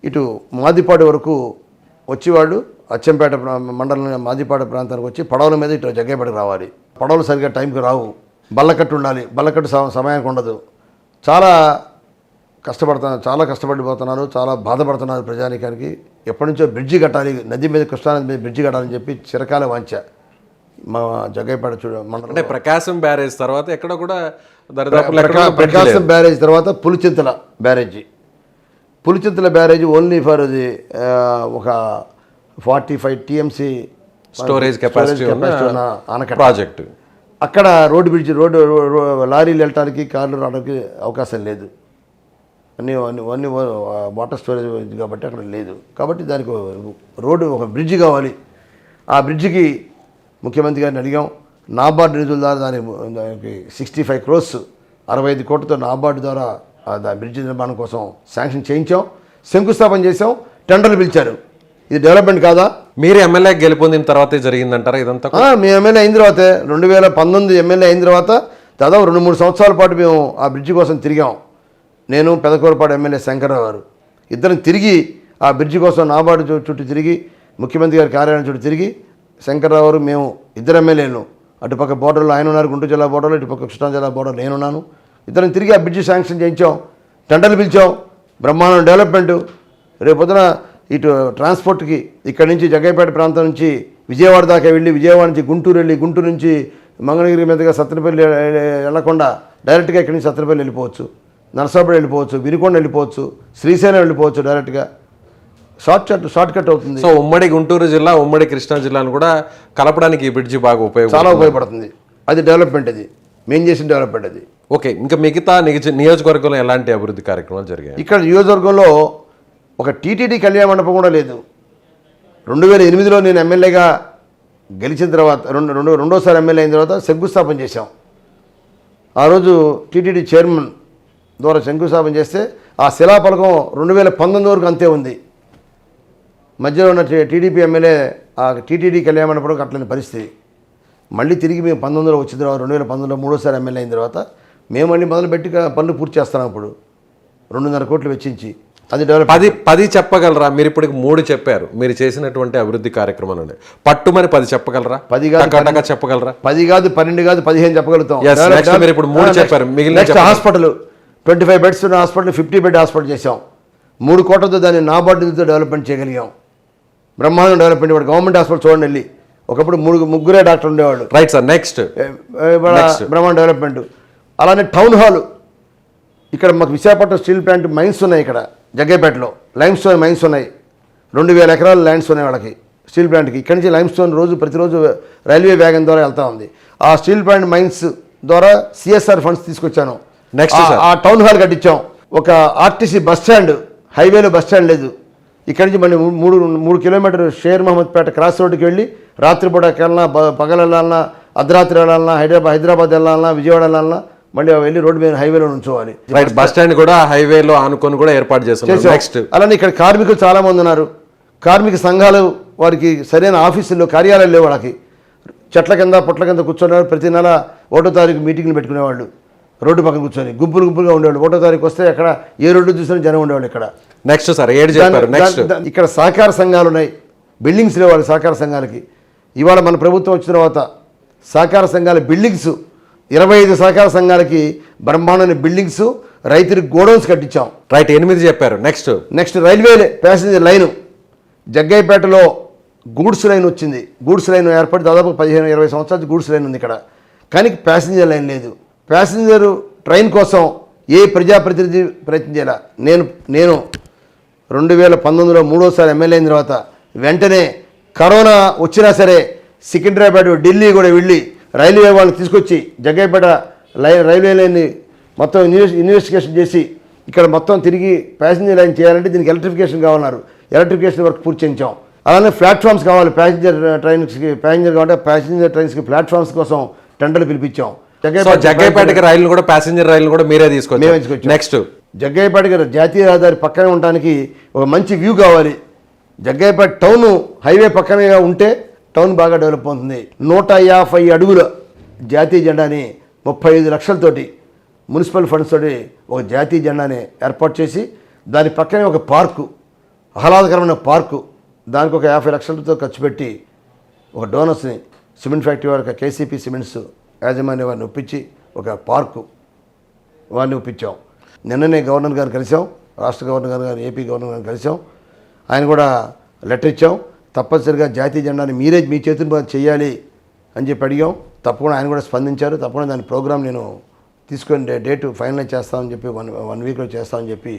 ఇటు మాదిపాడు వరకు వచ్చేవాడు. అచ్చంపేట మండలం మాదిపాడు ప్రాంతానికి వచ్చి పడవల మీద ఇటు జగ్గయ్యపేటకు రావాలి. పడవలు సరిగ్గా టైంకి రావు, బల్లకట్టు ఉండాలి, బల్లకట్టు సమయానికి ఉండదు. చాలా కష్టపడిపోతున్నారు, చాలా బాధపడుతున్నారు ప్రజానీకానికి. ఎప్పటి నుంచో బ్రిడ్జి కట్టాలి, నది మీద కృష్ణానది మీద బ్రిడ్జి కట్టాలని చెప్పి చిరకాల వాంఛ మా జగ్గయ్యపేట మండలం. అంటే ప్రకాశం బ్యారేజ్ తర్వాత ఎక్కడ కూడా ప్రకాశం బ్యారేజ్ తర్వాత పులిచింతల బ్యారేజ్ ఓన్లీ ఫర్ ఒక 45 TMC స్టోరేజ్ కెపాసిటీ ఉన్న ఆనకట్ట ప్రాజెక్ట్. అక్కడ రోడ్డు లారీలు వెళ్ళటానికి, కార్లు రావడానికి అవకాశం లేదు. అన్నీ వాటర్ స్టోరేజ్ కాబట్టి అక్కడ లేదు. కాబట్టి దానికి రోడ్డు, ఒక బ్రిడ్జి కావాలి. ఆ బ్రిడ్జికి ముఖ్యమంత్రి గారిని అడిగాం. నాబార్డు నిధుల ద్వారా దానికి 65 crores 65 కోట్లతో నాబార్డు ద్వారా బ్రిడ్జి నిర్మాణం కోసం శాంక్షన్ చేయించాం, శంకుస్థాపన చేసాం, టెండర్లు పిలిచారు. ఇది డెవలప్మెంట్ కాదా? మీరు ఎమ్మెల్యే గెలుపొందిన తర్వాతే జరిగిందంటారా ఇదంతా? మేము ఎమ్మెల్యే అయిన తర్వాతే 2019 ఎమ్మెల్యే అయిన తర్వాత దాదాపు 2-3 సంవత్సరాల పాటు మేము ఆ బ్రిడ్జి కోసం తిరిగాం. నేను, పెదకూరపాడు ఎమ్మెల్యే శంకర్రావు గారు ఇద్దరం తిరిగి ఆ బ్రిడ్జి కోసం నాబార్డు చుట్టూ తిరిగి, ముఖ్యమంత్రి గారి కార్యాలయం చుట్టూ తిరిగి, శంకర్రావు గారు మేము ఇద్దరు ఎమ్మెల్యేలు, అటుపక్క బోర్డర్లో ఆయన ఉన్నారు, గుంటూరు జిల్లా బోర్డర్లో, ఇటుపక్క కృష్ణా జిల్లా బోర్డర్ నేనున్నాను. ఇద్దరం తిరిగి ఆ బ్రిడ్జి శాంక్షన్ చేయించాం, టెండర్లు పిలిచాం, బ్రహ్మాండం డెవలప్మెంటు. రేపొద్దున ఇటు ట్రాన్స్పోర్ట్కి ఇక్కడి నుంచి జగ్గయ్యపేట ప్రాంతం నుంచి విజయవాడ దాకా వెళ్ళి, విజయవాడ నుంచి గుంటూరు వెళ్ళి, గుంటూరు నుంచి మంగళగిరి మీదుగా సత్తెనపల్లి వెళ్లకుండా డైరెక్ట్గా ఇక్కడి నుంచి సత్తెనపల్లి వెళ్ళిపోవచ్చు, నరసాపురం వెళ్ళిపోవచ్చు, వినుకొండ వెళ్ళిపోవచ్చు, శ్రీశైలం వెళ్ళిపోవచ్చు. డైరెక్ట్గా షార్ట్ కట్ అవుతుంది. సో ఉమ్మడి గుంటూరు జిల్లా, ఉమ్మడి కృష్ణా జిల్లాను కూడా కలపడానికి ఈ బ్రిడ్జి బాగా చాలా ఉపయోగపడుతుంది. అది డెవలప్మెంట్, అది మేము చేసిన డెవలప్మెంట్ అది. ఓకే, ఇంకా మిగతా నియోజకవర్గంలో ఎలాంటి అభివృద్ధి కార్యక్రమాలు జరిగాయి? ఇక్కడ నియోజకవర్గంలో ఒక టీటీడీ కళ్యాణ మండపం కూడా లేదు. 2008లో నేను ఎమ్మెల్యేగా గెలిచిన తర్వాత, రెండోసారి ఎమ్మెల్యే అయిన తర్వాత శంకుస్థాపన చేశాం. ఆ రోజు టీటీడీ చైర్మన్ ద్వారా శంకుస్థాపన చేస్తే ఆ శిలాఫలకం 2019 వరకు అంతే ఉంది. మధ్యలో ఉన్న టీడీపీ ఎమ్మెల్యే ఆ టీటీడీ కళ్యాణ మండపం కట్టలేని పరిస్థితి. మళ్ళీ తిరిగి మేము 19లో వచ్చిన తర్వాత, 2019లో మూడోసారి ఎమ్మెల్యే అయిన తర్వాత మేము మళ్ళీ మొదలుపెట్టి పనులు పూర్తి చేస్తున్నాం. ఇప్పుడు 2.5 కోట్లు వెచ్చించి అది డెవలప్. 10 చెప్పగలరా? మీరు ఇప్పుడు 3 చెప్పారు మీరు చేసినటువంటి అభివృద్ధి కార్యక్రమాలు. పట్టుమని 10 చెప్పగలరా? 10 కాదు, చెప్పగలరా? 10 కాదు, 12 కాదు, 15 చెప్పగలుగుతాం. మీరు ఇప్పుడు 3 చెప్పారు, మిగిలిన హాస్పిటల్ 25 బెడ్స్ ఉన్న హాస్పిటల్ 50 బెడ్ హాస్పిటల్ చేసాం. 3 కోట్లతో దాన్ని నాబార్డుతో డెవలప్మెంట్ చేయగలిగాం. బ్రహ్మాండం డెవలప్మెంట్. ఇప్పుడు గవర్నమెంట్ హాస్పిటల్ చూడండి వెళ్ళి, ఒకప్పుడు 3-3 డాక్టర్ ఉండేవాళ్ళు. రైట్ సార్, నెక్స్ట్ బ్రహ్మాండ డెవలప్మెంట్. అలానే టౌన్ హాల్ ఇక్కడ మాకు విశాఖపట్నం స్టీల్ ప్లాంట్ మైన్స్ ఉన్నాయి. ఇక్కడ జగ్గయ్యపేటలో లైమ్ స్టోన్ మైన్స్ ఉన్నాయి. 2000 ఎకరాల ల్యాండ్స్ ఉన్నాయి వాళ్ళకి స్టీల్ ప్లాంట్కి. ఇక్కడి నుంచి లైమ్ స్టోన్ ప్రతిరోజు రైల్వే వ్యాగన్ ద్వారా వెళ్తూ ఉంది. ఆ స్టీల్ ప్లాంట్ మైన్స్ ద్వారా CSR ఫండ్స్ తీసుకొచ్చాను. నెక్స్ట్ ఆ టౌన్ హాల్ కట్టించాం. ఒక ఆర్టీసీ బస్ స్టాండ్, హైవేలో బస్ స్టాండ్ లేదు. ఇక్కడి నుంచి మళ్ళీ 3 కిలోమీటర్లు షేర్ మహమ్మద్పేట క్రాస్ రోడ్డుకి వెళ్ళి రాత్రిపూటకి వెళ్ళాలన్నా, పగలు వెళ్ళాలన్నా, అర్ధరాత్రి వెళ్ళాలన్నా, హైదరాబాద్ వెళ్ళాలన్నా, విజయవాడ వెళ్ళాలన్నా, మళ్ళీ వెళ్ళి రోడ్డు మీద హైవేలో ఉంచోవాలి. రైట్, బస్ స్టాండ్ కూడా హైవేలో ఆనుకొని కూడా ఏర్పాటు చేస్తాం. నెక్స్ట్ అలానే ఇక్కడ కార్మికులు చాలామంది ఉన్నారు. కార్మిక సంఘాలు వారికి సరైన ఆఫీసుల్లో, కార్యాలయాలు లేవు. వాళ్ళకి చెట్ల కింద, పొట్ల కింద కూర్చునేవాళ్ళు. ప్రతి నెల 1వ తారీఖు మీటింగ్లు పెట్టుకునేవాళ్ళు. రోడ్డు పక్కన కూర్చొని గుంపులుగా ఉండేవాళ్ళు. 1వ తారీఖు వస్తే అక్కడ ఏ రోడ్డు చూసినా జనం ఉండేవాళ్ళు. ఇక్కడ నెక్స్ట్ సార్ 7 చెప్పారు. నెక్స్ట్ ఇక్కడ సహకార సంఘాలు ఉన్నాయి. బిల్డింగ్స్ లేవు వాళ్ళకి, సహకార సంఘాలకి. ఇవాళ మన ప్రభుత్వం వచ్చిన తర్వాత సహకార సంఘాల బిల్డింగ్స్ 25 సహకార సంఘాలకి బ్రహ్మాండమైన బిల్డింగ్స్, రైతులకు గోడౌన్స్ కట్టించాం. రైట్, 8 చెప్పారు. నెక్స్ట్ రైల్వే ప్యాసింజర్ లైను జగ్గయ్యపేటలో గూడ్స్ లైన్ వచ్చింది. గూడ్స్ లైన్ ఏర్పడి దాదాపు 15-20 సంవత్సరాలు గూడ్స్ లైన్ ఉంది ఇక్కడ. కానీ ప్యాసింజర్ లైన్ లేదు. ప్యాసింజర్ ట్రైన్ కోసం ఏ ప్రజాప్రతినిధి ప్రయత్నించేలా. నేను 2019లో మూడోసారి ఎమ్మెల్యే అయిన తర్వాత వెంటనే కరోనా వచ్చినా సరే సికింద్రాబాద్, ఢిల్లీ కూడా వెళ్ళి రైల్వే వాళ్ళని తీసుకొచ్చి జగ్గయ్యపేట రైల్వే లైన్ని మొత్తం ఇన్వెస్టిగేషన్ చేసి ఇక్కడ మొత్తం తిరిగి ప్యాసింజర్ లైన్ చేయాలంటే దీనికి ఎలక్ట్రిఫికేషన్ కావాలన్నారు. ఎలక్ట్రిఫికేషన్ వర్క్ పూర్తి చేయించాం. అలానే ప్లాట్ఫామ్స్ కావాలి. ప్యాసింజర్ కావాలంటే ప్యాసింజర్ ట్రైన్స్కి ప్లాట్ఫామ్స్ కోసం టెండర్లు పిలిపించాం. జగ్గయ్యపేటకి రైలు కూడా, ప్యాసింజర్ రైలు కూడా మీరే తీసుకొచ్చాం. నెక్స్ట్ జగ్గయ్యపేటకి జాతీయ రహదారి పక్కనే ఉండడానికి ఒక మంచి వ్యూ కావాలి. జగ్గయ్యపేట టౌన్ హైవే పక్కనే ఉంటే టౌన్ బాగా డెవలప్ అవుతుంది. 150 అడుగుల జాతీయ జెండాని 35 లక్షలతోటి మున్సిపల్ ఫండ్స్ తోటి ఒక జాతీయ జెండాని ఏర్పాటు చేసి దాని పక్కనే ఒక పార్కు, ఆహ్లాదకరమైన పార్కు, దానికి ఒక 50 లక్షలతో ఖర్చు పెట్టి ఒక డోనర్స్ని సిమెంట్ ఫ్యాక్టరీ వారికి కేసీపీ సిమెంట్స్ యాజమాన్య వారిని ఒప్పించి ఒక పార్కు వారిని ఒప్పించాం. నిన్ననే గవర్నర్ గారు కలిసాం, రాష్ట్ర గవర్నర్ గారు ఏపీ గవర్నర్ గారిని కలిసాం. ఆయన కూడా లెటర్ ఇచ్చాం, తప్పనిసరిగా జాతీయ జెండాని మీరే మీ చేతుల మీద చేయాలి అని చెప్పి అడిగాం. తప్పకుండా ఆయన కూడా స్పందించారు. తప్పకుండా దాని ప్రోగ్రామ్ నేను తీసుకొని డేటు ఫైనలైజ్ చేస్తామని చెప్పి వన్ వీక్లో చేస్తామని చెప్పి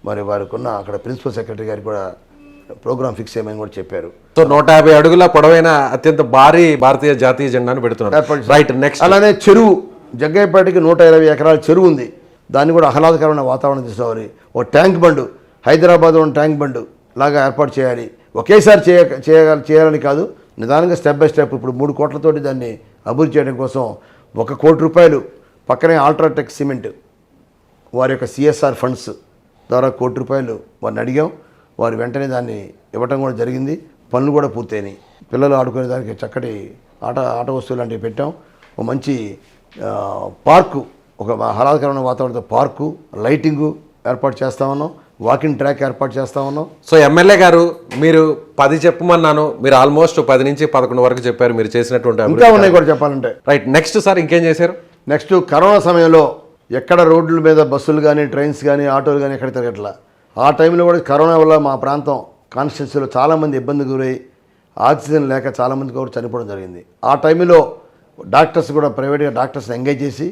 మరి వారికి ఉన్న అక్కడ ప్రిన్సిపల్ సెక్రటరీ గారికి కూడా ప్రోగ్రామ్ ఫిక్స్ చేయమని కూడా చెప్పారు. సో 150 అడుగుల పొడవైన అత్యంత భారీ భారతీయ జాతీయ జెండాను పెడుతున్నారు. రైట్, నెక్స్ట్ అలానే చెరువు, జగ్గయ్యపేటకి 120 ఎకరాల చెరువు ఉంది, దాన్ని కూడా ఆహ్లాదకరమైన వాతావరణం తీసుకోవాలి. ఒక ట్యాంక్ బండు, హైదరాబాద్ ఉన్న ట్యాంక్ బండు లాగా ఏర్పాటు చేయాలి. ఒకేసారి చేయాలని కాదు, నిదానంగా స్టెప్ బై స్టెప్. ఇప్పుడు 3 కోట్లతోటి దాన్ని అభివృద్ధి చేయడం కోసం 1 కోటి రూపాయలు పక్కనే అల్ట్రాటెక్ సిమెంట్ వారి యొక్క సిఎస్ఆర్ ఫండ్స్ ద్వారా 1 కోటి రూపాయలు వారిని అడిగాం. వారు వెంటనే దాన్ని ఇవ్వటం కూడా జరిగింది. పనులు కూడా పూర్తయినాయి. పిల్లలు ఆడుకునే దానికి చక్కటి ఆట వస్తువులు లాంటివి పెట్టాం. ఒక మంచి పార్కు, ఒక ఆహ్లాదకరమైన వాతావరణంతో పార్కు, లైటింగు ఏర్పాటు చేస్తా ఉన్నాం, వాకింగ్ ట్రాక్ ఏర్పాటు చేస్తా ఉన్నాం. సో ఎమ్మెల్యే గారు, మీరు 10 చెప్పమన్నాను, మీరు ఆల్మోస్ట్ 10 నుంచి 11 వరకు చెప్పారు మీరు చేసినటువంటి ఇంకా ఉన్నాయి కూడా చెప్పాలంటే. రైట్, నెక్స్ట్ సార్ ఇంకేం చేశారు? నెక్స్ట్ కరోనా సమయంలో ఎక్కడ రోడ్ల మీద బస్సులు కానీ ట్రైన్స్ కానీ ఆటోలు కానీ ఎక్కడ తిరగట్లా. ఆ టైంలో కూడా కరోనా వల్ల మా ప్రాంతం కాన్స్టిట్యున్సీలో చాలామంది ఇబ్బంది గురై ఆక్సిజన్ లేక చాలామంది కూడా చనిపోవడం జరిగింది. ఆ టైంలో డాక్టర్స్ కూడా ప్రైవేట్గా డాక్టర్స్ని ఎంగేజ్ చేసి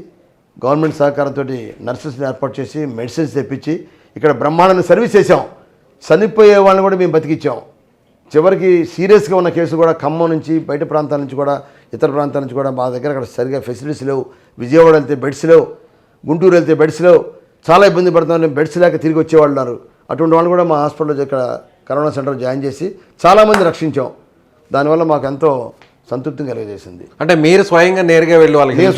గవర్నమెంట్ సహకారంతో నర్సెస్ని ఏర్పాటు చేసి మెడిసిన్స్ తెప్పించి ఇక్కడ బ్రహ్మాండంగా సర్వీస్ చేసాం. చనిపోయే వాళ్ళని కూడా మేము బతికిచ్చాం. చివరికి సీరియస్గా ఉన్న కేసు కూడా ఖమ్మం నుంచి బయట ప్రాంతాల నుంచి కూడా ఇతర ప్రాంతాల నుంచి కూడా మా దగ్గర అక్కడ సరిగా ఫెసిలిటీస్ లేవు. విజయవాడ వెళ్తే బెడ్స్ లేవు, గుంటూరు వెళ్తే బెడ్స్ లేవు, చాలా ఇబ్బంది పడుతున్నారు. బెడ్స్ లేక తిరిగి వచ్చేవాళ్ళు ఉన్నారు. అటువంటి వాళ్ళు కూడా మా హాస్పిటల్లో ఇక్కడ కరోనా సెంటర్ జాయిన్ చేసి చాలామంది రక్షించాం. దానివల్ల మాకు ఎంతో సంతృప్తి కలిగజేసింది. అంటే మీరు స్వయంగా నేరుగా వెళ్ళి వాళ్ళకి మేము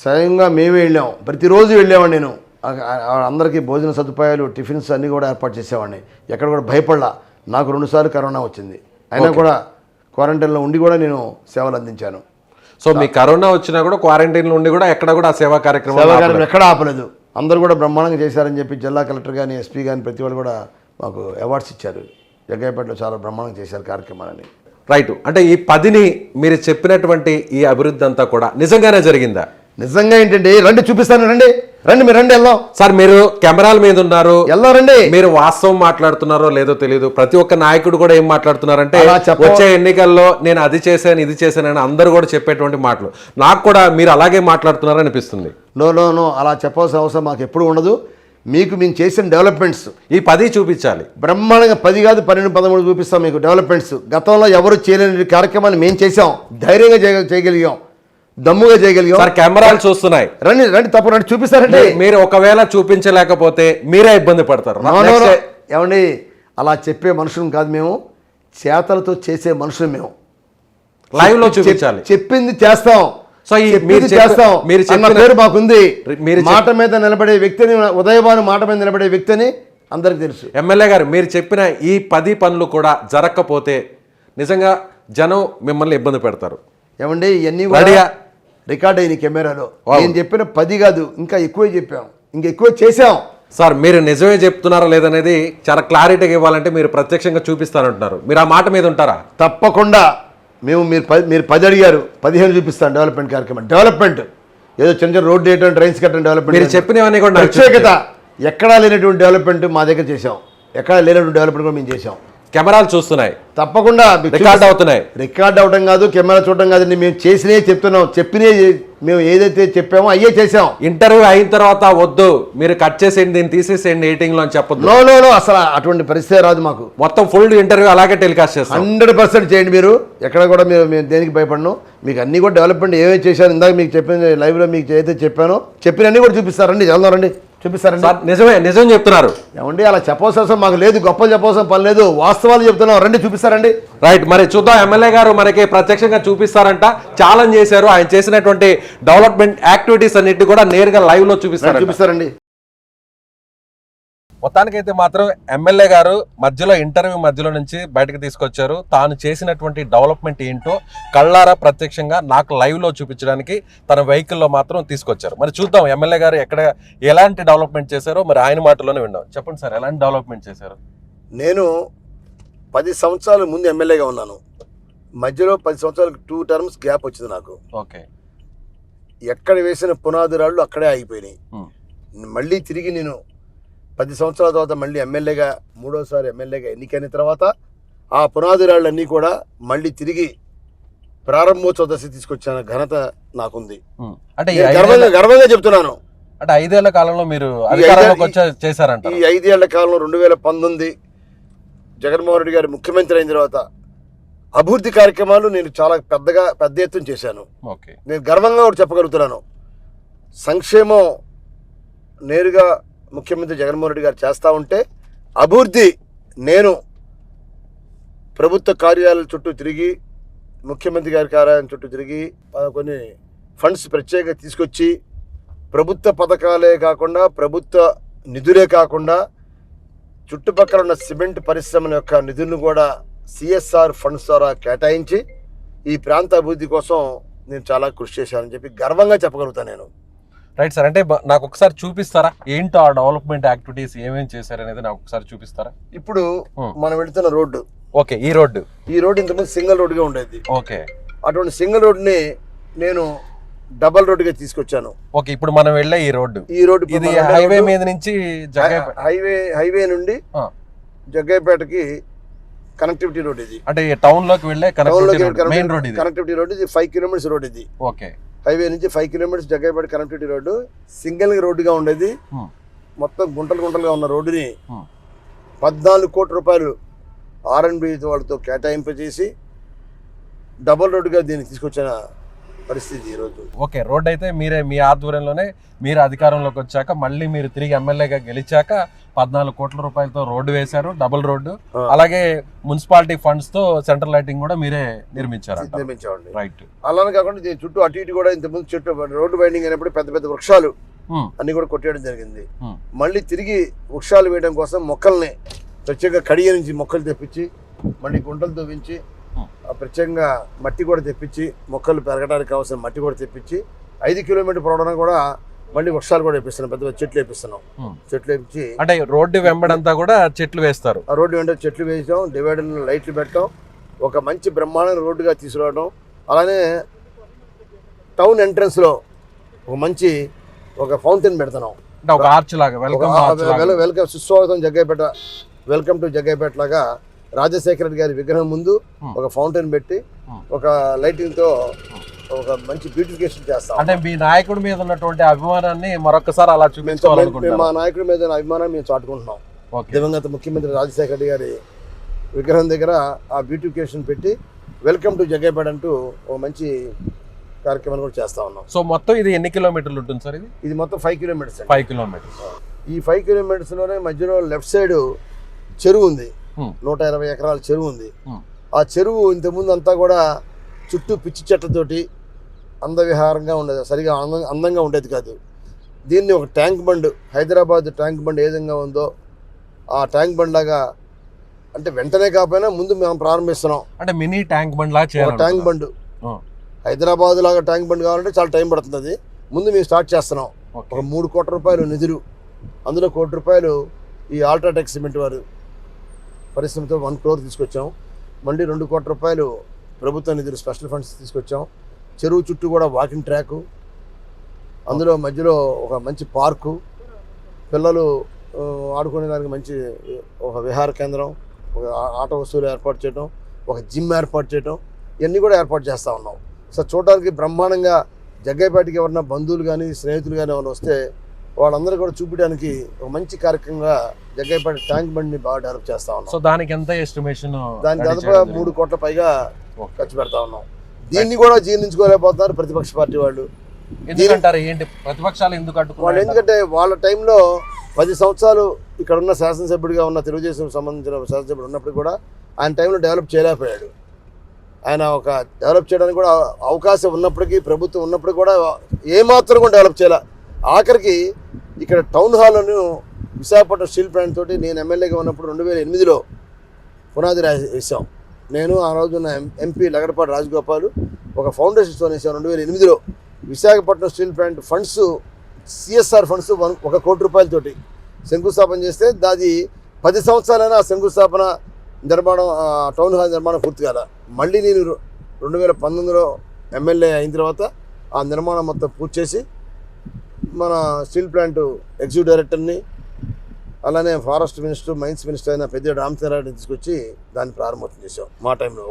స్వయంగా మేమే వెళ్ళాం. ప్రతిరోజు వెళ్ళేవాడిని నేను. అందరికీ భోజన సదుపాయాలు, టిఫిన్స్ అన్నీ కూడా ఏర్పాటు చేసేవాడిని. ఎక్కడ కూడా భయపడలా. నాకు 2 సార్లు కరోనా వచ్చింది, అయినా కూడా క్వారంటైన్లో ఉండి కూడా నేను సేవలు అందించాను. సో మీ కరోనా వచ్చినా కూడా క్వారంటైన్లో ఉండి కూడా ఎక్కడ కూడా సేవా కార్యక్రమం ఎక్కడ ఆపలేదు. అందరూ కూడా బ్రహ్మాండంగా చేశారని చెప్పి జిల్లా కలెక్టర్ కానీ ఎస్పీ కానీ ప్రతి వాళ్ళు కూడా మాకు అవార్డ్స్ ఇచ్చారు. జగ్గయ్యపేటలో చాలా బ్రహ్మాండంగా చేశారు కార్యక్రమాలని. రైట్, అంటే ఈ 10ని మీరు చెప్పినటువంటి ఈ అభివృద్ధి అంతా కూడా నిజంగానే జరిగిందా? నిజంగా ఏంటంటే రండి చూపిస్తాను, రండి మీరు రండి వెళ్దాం. సార్ మీరు కెమెరాల మీద ఉన్నారు, రండి. మీరు వాస్తవం మాట్లాడుతున్నారో లేదో తెలియదు. ప్రతి ఒక్క నాయకుడు కూడా ఏం మాట్లాడుతున్నారంటే వచ్చే ఎన్నికల్లో నేను అది చేశాను ఇది చేశానని అందరూ కూడా చెప్పేటువంటి మాటలు. నాకు కూడా మీరు అలాగే మాట్లాడుతున్నారు అనిపిస్తుంది. నో అలా చెప్పాల్సిన అవసరం మాకు ఎప్పుడు ఉండదు. మీకు మేము చేసిన డెవలప్మెంట్స్ ఈ 10 చూపించాలి. బ్రహ్మాండంగా 10 కాదు 12, 13 చూపిస్తాం మీకు డెవలప్మెంట్స్. గతంలో ఎవరు చేయలేని కార్యక్రమాన్ని మేము చేసాం. ధైర్యంగా చేయగలిగాం, దమ్ముగా చేయగలిగాం. సార్ కెమెరాలు చూస్తున్నాయి, రండి తప్పు రండి చూపిస్తారండి. మీరు ఒకవేళ చూపించలేకపోతే మీరే ఇబ్బంది పడతారు. ఏమండి, అలా చెప్పే మనుషులు కాదు మేము, చేతలతో చేసే మనుషులు మేము. లైవ్ లో చూపించాలి, చెప్పింది చేస్తాం. సో మీరు చేస్తాం, మీరు పేరు మాకుంది. మాట మీద నిలబడే వ్యక్తిని, ఉదయభాను మాట మీద నిలబడే వ్యక్తిని అందరికి తెలుసు. ఎమ్మెల్యే గారు, మీరు చెప్పిన ఈ 10 పనులు కూడా జరగకపోతే నిజంగా జనం మిమ్మల్ని ఇబ్బంది పెడతారు. ఏమండి, ఇవన్నీ రికార్డ్ అయిన కెమెరాలో నేను చెప్పిన 10 కాదు, ఇంకా ఎక్కువే చెప్పాం, ఇంకా ఎక్కువ చేసాం. సార్ మీరు నిజమే చెప్తున్నారా లేదనేది చాలా క్లారిటీగా ఇవ్వాలంటే మీరు ప్రత్యక్షంగా చూపిస్తానంటున్నారు. మీరు ఆ మాట మీద ఉంటారా? తప్పకుండా. మీరు 10 అడిగారు, 15 చూపిస్తాను. డెవలప్మెంట్ కార్యక్రమం, డెవలప్మెంట్ ఏదో చిన్న రోడ్డు వేయటం, ట్రైన్స్ కట్టడం డెవలప్మెంట్. మీరు చెప్పినవన్నీ కూడా ప్రత్యేకత. ఎక్కడా లేనటువంటి డెవలప్మెంట్ మా దగ్గర చేసాం. ఎక్కడా లేనటువంటి డెవలప్మెంట్ కూడా మేము చేసాం. కెమెరాలు చూస్తున్నాయి, తప్పకుండా రికార్డ్ అవుతున్నాయి. రికార్డ్ అవడం కాదు, కెమెరా చూడడం కాదండి. మేము చేసినే చెప్తున్నాం, మేము ఏదైతే చెప్పామో అయ్యే చేసాం. ఇంటర్వ్యూ అయిన తర్వాత వద్దు మీరు కట్ చేసేయండి, దీన్ని తీసేసేయండి ఎడిటింగ్ లో అని చెప్పొద్దు. నో అసలు అటువంటి పరిస్థితి రాదు మాకు. మొత్తం ఫుల్ ఇంటర్వ్యూ అలాగే టెలికాస్ట్ చేస్తాం. 100% చేయండి. మీరు ఎక్కడ కూడా మేము దేనికి భయపడను. మీకు అన్ని కూడా డెవలప్మెంట్ ఏమేమి చేశారు ఇందాక మీకు చెప్పిన లైవ్లో మీకు ఏదైతే చెప్పానో చెప్పినన్నీ కూడా చూపిస్తారండి. రండి చూపిస్తారండి. నిజం చెప్తున్నారు. ఏమండి, అలా చెప్పవలసిన మాకు లేదు, గొప్పలు చెప్పవలసిన పని లేదు, వాస్తవాలు చెప్తున్నాం. రండి చూపిస్తారండి. రైట్, మరి చూద్దాం. ఎమ్మెల్యే గారు మనకి ప్రత్యక్షంగా చూపిస్తారంట. ఛాలెంజ్ చేశారు. ఆయన చేసినటువంటి డెవలప్మెంట్ యాక్టివిటీస్ అన్నిటి కూడా నేరుగా లైవ్ లో చూపిస్తారండి. మొత్తానికైతే మాత్రం ఎమ్మెల్యే గారు ఇంటర్వ్యూ మధ్యలో నుంచి బయటకు తీసుకొచ్చారు. తాను చేసినటువంటి డెవలప్మెంట్ ఏంటో కళ్ళారా ప్రత్యక్షంగా నాకు లైవ్లో చూపించడానికి తన వెహికల్లో మాత్రం తీసుకొచ్చారు. మరి చూద్దాం ఎమ్మెల్యే గారు ఎలాంటి డెవలప్మెంట్ చేశారో మరి ఆయన మాటల్లోనే విన్నాం. చెప్పండి సార్, ఎలాంటి డెవలప్మెంట్ చేశారు? నేను 10 సంవత్సరాల ముందు ఎమ్మెల్యేగా ఉన్నాను. మధ్యలో 10 సంవత్సరాలకు 2 టర్మ్స్ గ్యాప్ వచ్చింది నాకు. ఓకే. ఎక్కడ వేసిన పునాది రాళ్ళు అక్కడే ఆగిపోయినాయి. మళ్ళీ తిరిగి నేను 10 సంవత్సరాల తర్వాత మళ్ళీ ఎమ్మెల్యేగా మూడోసారి ఎమ్మెల్యేగా ఎన్నికైన తర్వాత ఆ పునాది రాళ్ళన్నీ కూడా మళ్ళీ తిరిగి ప్రారంభోత్సవ దశ తీసుకొచ్చిన ఘనత నాకుంది. అంటే గర్వంగా చెప్తున్నాను. అంటే 5 ఏళ్ల కాలంలో మీరు అధికారంలోకి చేశారంట. ఈ 5 ఏళ్ల కాలంలో 2019 జగన్మోహన్ రెడ్డి గారు ముఖ్యమంత్రి అయిన తర్వాత అభివృద్ధి కార్యక్రమాలు నేను చాలా పెద్ద ఎత్తున చేశాను. నేను గర్వంగా ఒకటి చెప్పగలుగుతున్నాను. సంక్షేమం నేరుగా ముఖ్యమంత్రి జగన్మోహన్ రెడ్డి గారు చేస్తూ ఉంటే అభివృద్ధి నేను ప్రభుత్వ కార్యాలయాల చుట్టూ తిరిగి ముఖ్యమంత్రి గారి కార్యాలయం చుట్టూ తిరిగి కొన్ని ఫండ్స్ ప్రత్యేకంగా తీసుకొచ్చి ప్రభుత్వ పథకాలే కాకుండా ప్రభుత్వ నిధులే కాకుండా చుట్టుపక్కల ఉన్న సిమెంట్ పరిశ్రమల యొక్క నిధులను కూడా సిఎస్ఆర్ ఫండ్స్ ద్వారా కేటాయించి ఈ ప్రాంత అభివృద్ధి కోసం నేను చాలా కృషి చేశానని చెప్పి గర్వంగా చెప్పగలుగుతాను నేను. రైట్ సార్, అంటే నాకు ఒకసారి చూపిస్తారా ఏంటో ఆ డెవలప్మెంట్ యాక్టివిటీస్ ఏమేమి చేశారు అనేది నాకు ఒకసారి చూపిస్తారా? ఇప్పుడు మనం వెళుతున్న రోడ్డు, ఓకే, ఈ రోడ్డు ఇంతకుముందు సింగిల్ రోడ్డుగా ఉండేది. ఓకే. అటువంటి సింగిల్ రోడ్డుని నేను డబల్ రోడ్డుగా తీసుకొచ్చాను. ఓకే, ఇప్పుడు మనం వెళ్ళే ఈ రోడ్డు ఇది హైవే మీద నుంచి హైవే నుండి జగ్గయ్యపేటకి కనెక్టివిటీ రోడ్ ఇది. అంటే టౌన్ లోకి వెళ్ళే మెయిన్ రోడ్ ఇది. కనెక్టివిటీ రోడ్ ఇది 5 కిలోమీటర్స్ రోడ్ ఇది. ఓకే. హైవే నుంచి 5 kilometres Jaggayyapeta connectivity road single రోడ్డుగా ఉండేది. మొత్తం గుంటలుగా ఉన్న రోడ్డుని 14 కోట్ల రూపాయలు R&B వాళ్ళతో కేటాయింపజేసి డబల్ రోడ్డుగా దీన్ని తీసుకొచ్చిన పరిస్థితి ఈరోజు. ఓకే, రోడ్ అయితే మీ ఆధ్వర్యంలోనే మీరు అధికారంలోకి వచ్చాక మళ్ళీ మీరు తిరిగి ఎమ్మెల్యేగా గెలిచాక 14 కోట్ల రూపాయలతో రోడ్డు వేశారు, డబుల్ రోడ్డు. అలాగే మున్సిపాలిటీ ఫండ్స్ తో సెంట్రల్ లైటింగ్ కూడా మీరే నిర్మించామండి. రైట్. అలానే కాకుండా దీని చుట్టూ అటు ఇటు కూడా ఇంతకుముందు చుట్టూ రోడ్డు వైండింగ్ అయినప్పుడు పెద్ద వృక్షాలు అన్ని కూడా కొట్టేయడం జరిగింది. మళ్ళీ తిరిగి వృక్షాలు వేయడం కోసం మొక్కల్ని ప్రత్యేకంగా కడియ నుంచి మొక్కలు తెప్పించి మళ్ళీ గుంటలు తవ్వించి ప్రత్యేకంగా మట్టి కూడా తెప్పించి మొక్కలు పెరగడానికి కావాల్సిన మట్టి కూడా తెప్పించి 5 కిలోమీటర్ పొడవునా కూడా మళ్ళీ వృక్షాలు కూడా వేపిస్తున్నాం, పెద్ద చెట్లు వేపిస్తున్నాం. చెట్లు వేపించి అంటే రోడ్డు వెంబడంతా కూడా చెట్లు వేస్తారు. ఆ రోడ్డు వెంట చెట్లు వేసాం, డివైడర్లు లైట్లు పెట్టాం, ఒక మంచి బ్రహ్మాండమైన రోడ్డుగా తీసుకురావడం. అలానే టౌన్ ఎంట్రన్స్ లో ఒక ఫౌంటైన్ పెడుతున్నాం, ఒక ఆర్చ్ లాగా వెల్కమ్ సుస్వాగతం జగ్గయ్యపేట, వెల్కమ్ టు జగ్గయ్యపేట లాగా రాజశేఖర రెడ్డి గారి విగ్రహం ముందు ఒక ఫౌంటైన్ పెట్టి ఒక లైటింగ్ తో ఒక మంచి బ్యూటిఫికేషన్ చేస్తాం. అంటే మీ నాయకుడి మీద ఉన్నటువంటి అభిమానాన్ని మరొకసారి అలా చూపించాలనుకుంటున్నాం. మా నాయకుడి మీద అభిమానాన్ని మేము చాటుకుంటున్నాం. దివంగత ముఖ్యమంత్రి రాజశేఖర రెడ్డి గారి విగ్రహం దగ్గర ఆ బ్యూటిఫికేషన్ పెట్టి వెల్కమ్ టు జగ్గయ్యపేట అంటూ ఒక మంచి కార్యక్రమాన్ని కూడా చేస్తా ఉన్నాం. సో మొత్తం ఇది ఎన్ని కిలోమీటర్లు ఉంటుంది సార్? ఇది మొత్తం 5 కిలోమీటర్స్. 5 కిలోమీటర్స్. ఈ 5 కిలోమీటర్స్ లోనే మధ్యలో లెఫ్ట్ సైడ్ చెరువు ఉంది, 120 ఎకరాల చెరువు ఉంది. ఆ చెరువు ఇంతకుముందు అంతా కూడా చుట్టూ పిచ్చి చెట్లతోటి అందవిహారంగా ఉండేది, సరిగా అందంగా ఉండేది కాదు. దీన్ని ఒక tank bund, Hyderabad tank bund ఏ విధంగా ఉందో ఆ ట్యాంక్ బండ్ లాగా, అంటే వెంటనే కాకపోయినా ముందు మేము ప్రారంభిస్తున్నాం. అంటే మినీ ట్యాంక్ బండ్ లాగా ట్యాంక్ బండ్, హైదరాబాద్ లాగా ట్యాంక్ బండ్ కావాలంటే చాలా టైం పడుతుంది. ముందు మేము స్టార్ట్ చేస్తున్నాం. ఒక 3 కోట్ల రూపాయలు నిధులు, అందులో 1 కోటి రూపాయలు ఈ అల్ట్రాటెక్ సిమెంట్ వారు పరిశ్రమతో 1 crore తీసుకొచ్చాం. మళ్ళీ 2 కోట్ల రూపాయలు ప్రభుత్వ నిధులు స్పెషల్ ఫండ్స్ తీసుకొచ్చాం. చెరువు చుట్టూ కూడా వాకింగ్ ట్రాకు, అందులో మధ్యలో ఒక మంచి పార్కు, పిల్లలు ఆడుకునే దానికి మంచి ఒక విహార కేంద్రం, ఒక ఆట వస్తువులు ఏర్పాటు చేయడం, ఒక జిమ్ ఏర్పాటు చేయడం, ఇవన్నీ కూడా ఏర్పాటు చేస్తూ ఉన్నాం. సో చూడడానికి బ్రహ్మాండంగా జగ్గయ్యపేటకి ఎవరన్నా బంధువులు కానీ స్నేహితులు కానీ ఎవరైనా వస్తే వాళ్ళందరూ కూడా చూపించడానికి ఒక మంచి కార్యక్రమంగా జగ్గయ్యపేట ట్యాంక్ బండ్ని బాగా డెవలప్ చేస్తా ఉన్నాం. సో దానికి ఎంత ఎస్టిమేషన్? దానికి దాదాపు 3 కోట్ల పైగా ఖర్చు పెడతా ఉన్నాం. దీన్ని కూడా జీర్ణించుకోలేకపోతున్నారు ప్రతిపక్ష పార్టీ వాళ్ళు. ప్రతిపక్షాలు ఎందుకంటే వాళ్ళ టైంలో 10 సంవత్సరాలు ఇక్కడ ఉన్న శాసనసభ్యుడిగా ఉన్న తెలుగుదేశం సంబంధించిన శాసనసభ్యుడు ఉన్నప్పుడు కూడా ఆయన టైంలో డెవలప్ చేయలేకపోయాడు. ఆయన ఒక డెవలప్ చేయడానికి కూడా అవకాశం ఉన్నప్పటికీ, ప్రభుత్వం ఉన్నప్పుడు కూడా ఏమాత్రం కూడా డెవలప్ చేయాలి. ఆఖరికి ఇక్కడ టౌన్ హాల్ను విశాఖపట్నం స్టీల్ ప్లాంట్ తోటి నేను ఎమ్మెల్యేగా ఉన్నప్పుడు 2008లో పునాది వేసాం. నేను ఆ రోజున్న ఎంపీ లగడపాటి రాజగోపాల్ ఒక ఫౌండేషన్ స్టోన్ వేసాం 2008లో. Visakhapatnam steel plant funds CSR funds 1 కోటి రూపాయలతోటి శంకుస్థాపన చేస్తే దాది 10 సంవత్సరాలైనా ఆ శంకుస్థాపన నిర్మాణం టౌన్ హాల్ నిర్మాణం పూర్తి కాల. మళ్ళీ నేను 2019లో ఎమ్మెల్యే అయిన తర్వాత ఆ నిర్మాణం మొత్తం పూర్తి చేసి మన స్టీల్ ప్లాంట్ ఎగ్జిక్యూటివ్ డైరెక్టర్ని అలానే ఫారెస్ట్ మినిస్టర్ మైన్స్ మినిస్టర్ అయిన పెద్ద రామచంద్రారెడ్డిని తీసుకొచ్చి దాన్ని ప్రారంభోత్సవం చేసాం మా టైంలో.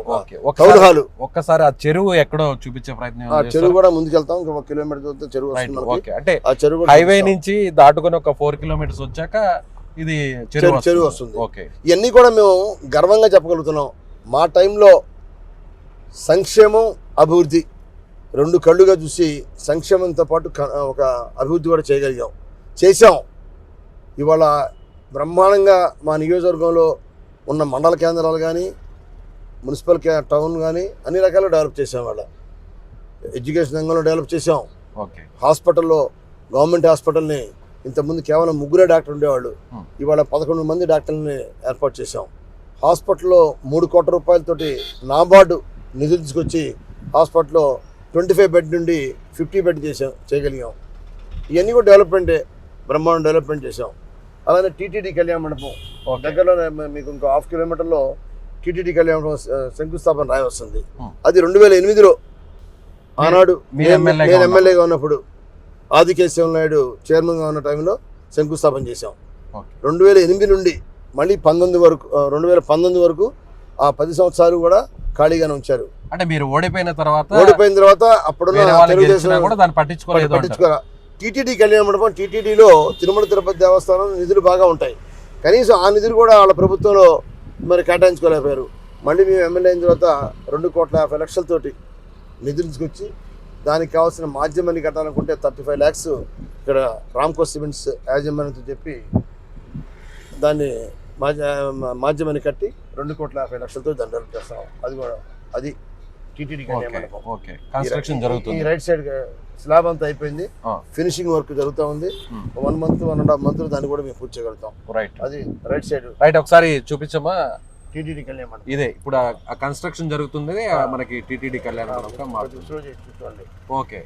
టౌన్ హాల్ ఒక్కసారి ఆ చెరువు ఎక్కడో చూపించే ప్రయత్నం. ఆ చెరువు కూడా ముందుకెళ్తాం, ఇంకా 1 కిలోమీటర్ దూరంతో చెరువు వస్తుంది. అంటే ఆ చెరువు హైవే నుంచి దాటుకొని ఒక 4 కిలోమీటర్స్ వచ్చాక ఇది చెరువు వస్తుంది. ఓకే, ఇవన్నీ కూడా మేము గర్వంగా చెప్పగలుగుతున్నాం. మా టైంలో సంక్షేమం అభివృద్ధి 2 కళ్ళుగా చూసి సంక్షేమంతో పాటు ఒక అభివృద్ధి కూడా చేసాం. ఇవాళ బ్రహ్మాండంగా మా నియోజకవర్గంలో ఉన్న మండల కేంద్రాలు కానీ మున్సిపల్ టౌన్ కానీ అన్ని రకాలు డెవలప్ చేసాం. వాళ్ళ ఎడ్యుకేషన్ రంగంలో డెవలప్ చేసాం. ఓకే, హాస్పిటల్లో గవర్నమెంట్ హాస్పిటల్ని ఇంతకుముందు కేవలం 3 డాక్టర్ ఉండేవాళ్ళు, ఇవాళ 11 మంది డాక్టర్లని ఏర్పాటు చేసాం. హాస్పిటల్లో 3 కోట్ల రూపాయలతోటి నాబార్డు నిధులు తీసుకొచ్చి హాస్పిటల్లో 25 బెడ్ నుండి 50 బెడ్ చేయగలిగాం. ఇవన్నీ కూడా డెవలప్మెంటే, బ్రహ్మాండం డెవలప్మెంట్ చేసాం. అలానే టీటీడీ కళ్యాణ మండపం దగ్గరలో మీకు ఇంకో 1/2 కిలోమీటర్లో టీటీడీ కళ్యాణ మండపం శంకుస్థాపన రాయి వస్తుంది. అది 2008లో ఆనాడు నేను ఎమ్మెల్యేగా ఉన్నప్పుడు ఆదికేశవ నాయుడు చైర్మన్గా ఉన్న టైంలో శంకుస్థాపన చేశాం. 2008 నుండి మళ్ళీ 2019 వరకు ఆ 10 సంవత్సరాలు కూడా ఖాళీగానే ఉంచారు. అంటే మీరు ఓడిపోయిన తర్వాత అప్పుడున్న తెలుగుదేశం పట్టించుకోరా. టీటీడీ కళ్యాణ మండపం, టీటీడీలో తిరుమల తిరుపతి దేవస్థానం నిధులు బాగా ఉంటాయి. కనీసం ఆ నిధులు కూడా వాళ్ళ ప్రభుత్వంలో మరి కేటాయించుకోలేకపోయారు. మళ్ళీ మేము ఎమ్మెల్యే అయిన తర్వాత 2,50,00,000 నిధులు తీసుకొచ్చి దానికి కావాల్సిన మాధ్యమాన్ని కట్టాలనుకుంటే 35 lakhs ఇక్కడ రామ్కో సిమెంట్స్ యాజమాన్యంతో చెప్పి దాన్ని మాధ్యమాన్ని కట్టి 2,50,00,000 దాన్ని డెవలప్ చేస్తాం. అది కూడా అది టీటీడీ కళ్యాణ మండపం. కన్స్ట్రక్షన్ జరుగుతుంది. ఈ రైట్ సైడ్ స్లాబ్ అంతా అయిపోయింది, ఫినిషింగ్ వర్క్ జరుగుతూ ఉంది. 1 month 1.5 month దాన్ని కూడా మేము పూర్తి చేయగలుగుతాం. అది రైట్ సైడ్. రైట్, ఒకసారి చూపించమ్మా. టీటీడీ కళ్యాణ మండపం ఇదే ఇప్పుడు ఆ కన్స్ట్రక్షన్ జరుగుతుంది మనకి టీటీడీ కళ్యాణ మండపం. చూడండి. ఓకే,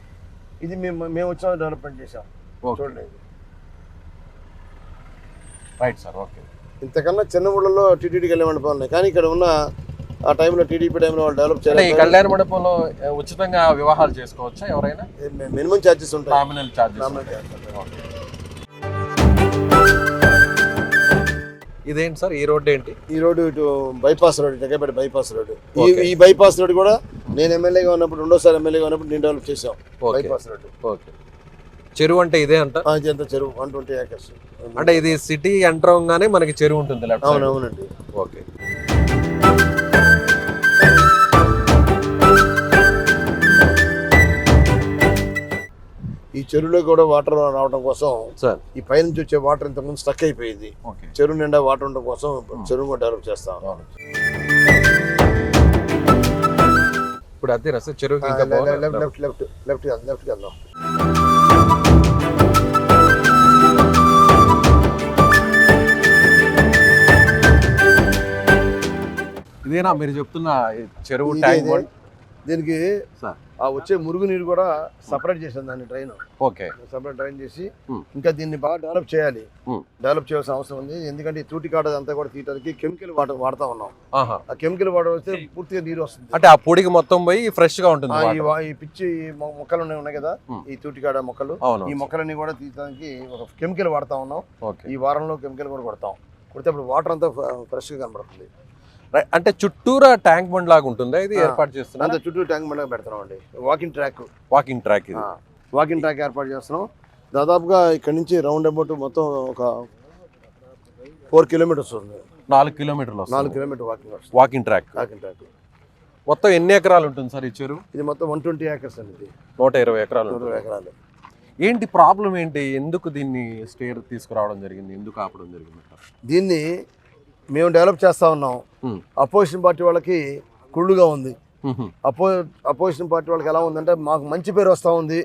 ఇది మేము వచ్చిన డెవలప్మెంట్ చేసాం. చూడండి. Right sir. ఓకే, ఇంతకన్నా చిన్న ఊళ్ళలో టీటీడీ కళ్యాణ మండపం ఉన్నాయి, కానీ ఇక్కడ ఉన్న ఆ టైంలో టీడీపీ టైంలో వాళ్ళు డెవలప్ చేయాలి. ఈ కళ్యాణ మండపంలో ఉచితంగా వివాహాలు చేసుకోవచ్చా ఎవరైనా? మినిమం ఛార్జెస్ ఉంటాయి. Nominal charges. ఇదేంటి సార్, ఈ రోడ్ ఏంటి? ఈ రోడ్డు ఇటు bypass road, Jaggayyapeta bypass road. ఈ బైపాస్ రోడ్ కూడా నేను ఎమ్మెల్యేగా ఉన్నప్పుడు, 2వ ఎమ్మెల్యేగా ఉన్నప్పుడు నేను డెవలప్ చేసాం బైపాస్ రోడ్. ఓకే, చెరువు అంటే ఇదే అంట? ఇదంతా చెరువు 120 acres. అంటే ఇది సిటీ ఎంటర్ అవగానే మనకి చెరువు ఉంటుంది. అవునవునండి. ఓకే, ఈ చెరువులో కూడా వాటర్ రావడం కోసం సార్ ఈ పైనుంచి వచ్చే వాటర్ ఇంతకుముందు స్టక్ అయిపోయింది. చెరువు నిండా వాటర్ ఉండడం కోసం చెరువు కూడా డెవలప్ చేస్తాం. ఇప్పుడు అదే సార్ చెరువు లెఫ్ట్ వెళ్దాం. ఇదేనా మీరు చెప్తున్న చెరువు ట్యాంక్? దీనికి ఆ వచ్చే మురుగు నీరు కూడా సపరేట్ చేసాం దాన్ని డ్రైన్. ఓకే, సపరేట్ డ్రైన్ చేసి ఇంకా దీన్ని బాగా డెవలప్ చేయాలి. డెవలప్ చేయాల్సిన అవసరం ఉంది. ఎందుకంటే ఈ తూటి కాడ అంతా కూడా తీయడానికి కెమికల్ వాటర్ వాడుతా ఉన్నాం. ఆ కెమికల్ వాటర్ వస్తే పూర్తిగా నీరు వస్తుంది. అంటే ఆ పొడికి మొత్తం పోయి ఫ్రెష్ గా ఉంటుంది. ఈ పిచ్చి మొక్కలు ఉన్నాయి కదా, ఈ తూటికాడ మొక్కలు, ఈ మొక్కలన్నీ కూడా తీయడానికి ఒక కెమికల్ వాడుతా ఉన్నాం. ఈ వారంలో కెమికల్ కూడా కొడితే అప్పుడు వాటర్ అంతా ఫ్రెష్ గా కనబడుతుంది. అంటే చుట్టూరా ట్యాంక్ బండ్ లాగా ఉంటుంది ఇది ఏర్పాటు చేస్తున్నాం. అంత చుట్టూ ట్యాంక్ బండ్ పెడతాం అండి. వాకింగ్ ట్రాక్ ఏర్పాటు చేస్తున్నాం. దాదాపుగా ఇక్కడ నుంచి రౌండ్ అబౌట్ మొత్తం ఒక 4 kilometers ఉంది. 4 kilometers. 4 kilometers walking track. మొత్తం ఎన్ని ఎకరాలు ఉంటుంది సార్ ఈ చెరువు? ఇది మొత్తం 120 acres అండి. 120 ఎకరాలు. ఏంటి ప్రాబ్లం ఏంటి? ఎందుకు దీన్ని స్టేర్ తీసుకురావడం జరిగింది? ఎందుకు ఆపడం జరిగింది? దీన్ని మేము డెవలప్ చేస్తా ఉన్నాం. అపోజిషన్ పార్టీ వాళ్ళకి కుళ్ళుగా ఉంది. అపోజిషన్ పార్టీ వాళ్ళకి ఎలా ఉందంటే మాకు మంచి పేరు వస్తూ ఉంది,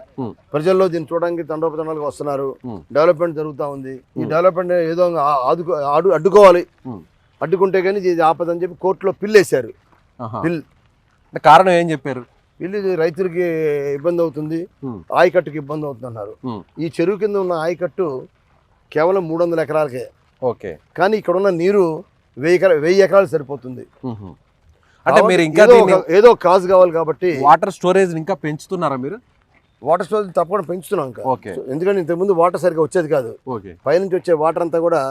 ప్రజల్లో దీన్ని చూడడానికి తండోపతండాలుగా వస్తున్నారు, డెవలప్మెంట్ జరుగుతూ ఉంది, ఈ డెవలప్మెంట్ ఏదో అడ్డుకోవాలి, అడ్డుకుంటే కానీ ఇది ఆపదని చెప్పి కోర్టులో పిల్ వేశారు. పిల్ కారణం ఏం చెప్పారు? ఇది రైతులకి ఇబ్బంది అవుతుంది, ఆయకట్టుకి ఇబ్బంది అవుతుంది అన్నారు. ఈ చెరువు కింద ఉన్న ఆయకట్టు కేవలం 300 ఎకరాలకే. ఓకే, కానీ ఇక్కడ ఉన్న నీరు 1000 ఎకరాలు సరిపోతుంది. అంటే మీరు ఇంకా ఏదో కాజ్ కావాలి కాబట్టి వాటర్ స్టోరేజ్ ఇంకా పెంచుతున్నారా మీరు? వాటర్ స్టోరేజ్ తప్పకుండా పెంచుతున్నాం ఇంకా. ఓకే, ఎందుకంటే ఇంతకుముందు వాటర్ సరిగా వచ్చేది కాదు. ఓకే, పైనుంచి వచ్చే వాటర్ అంతా కూడా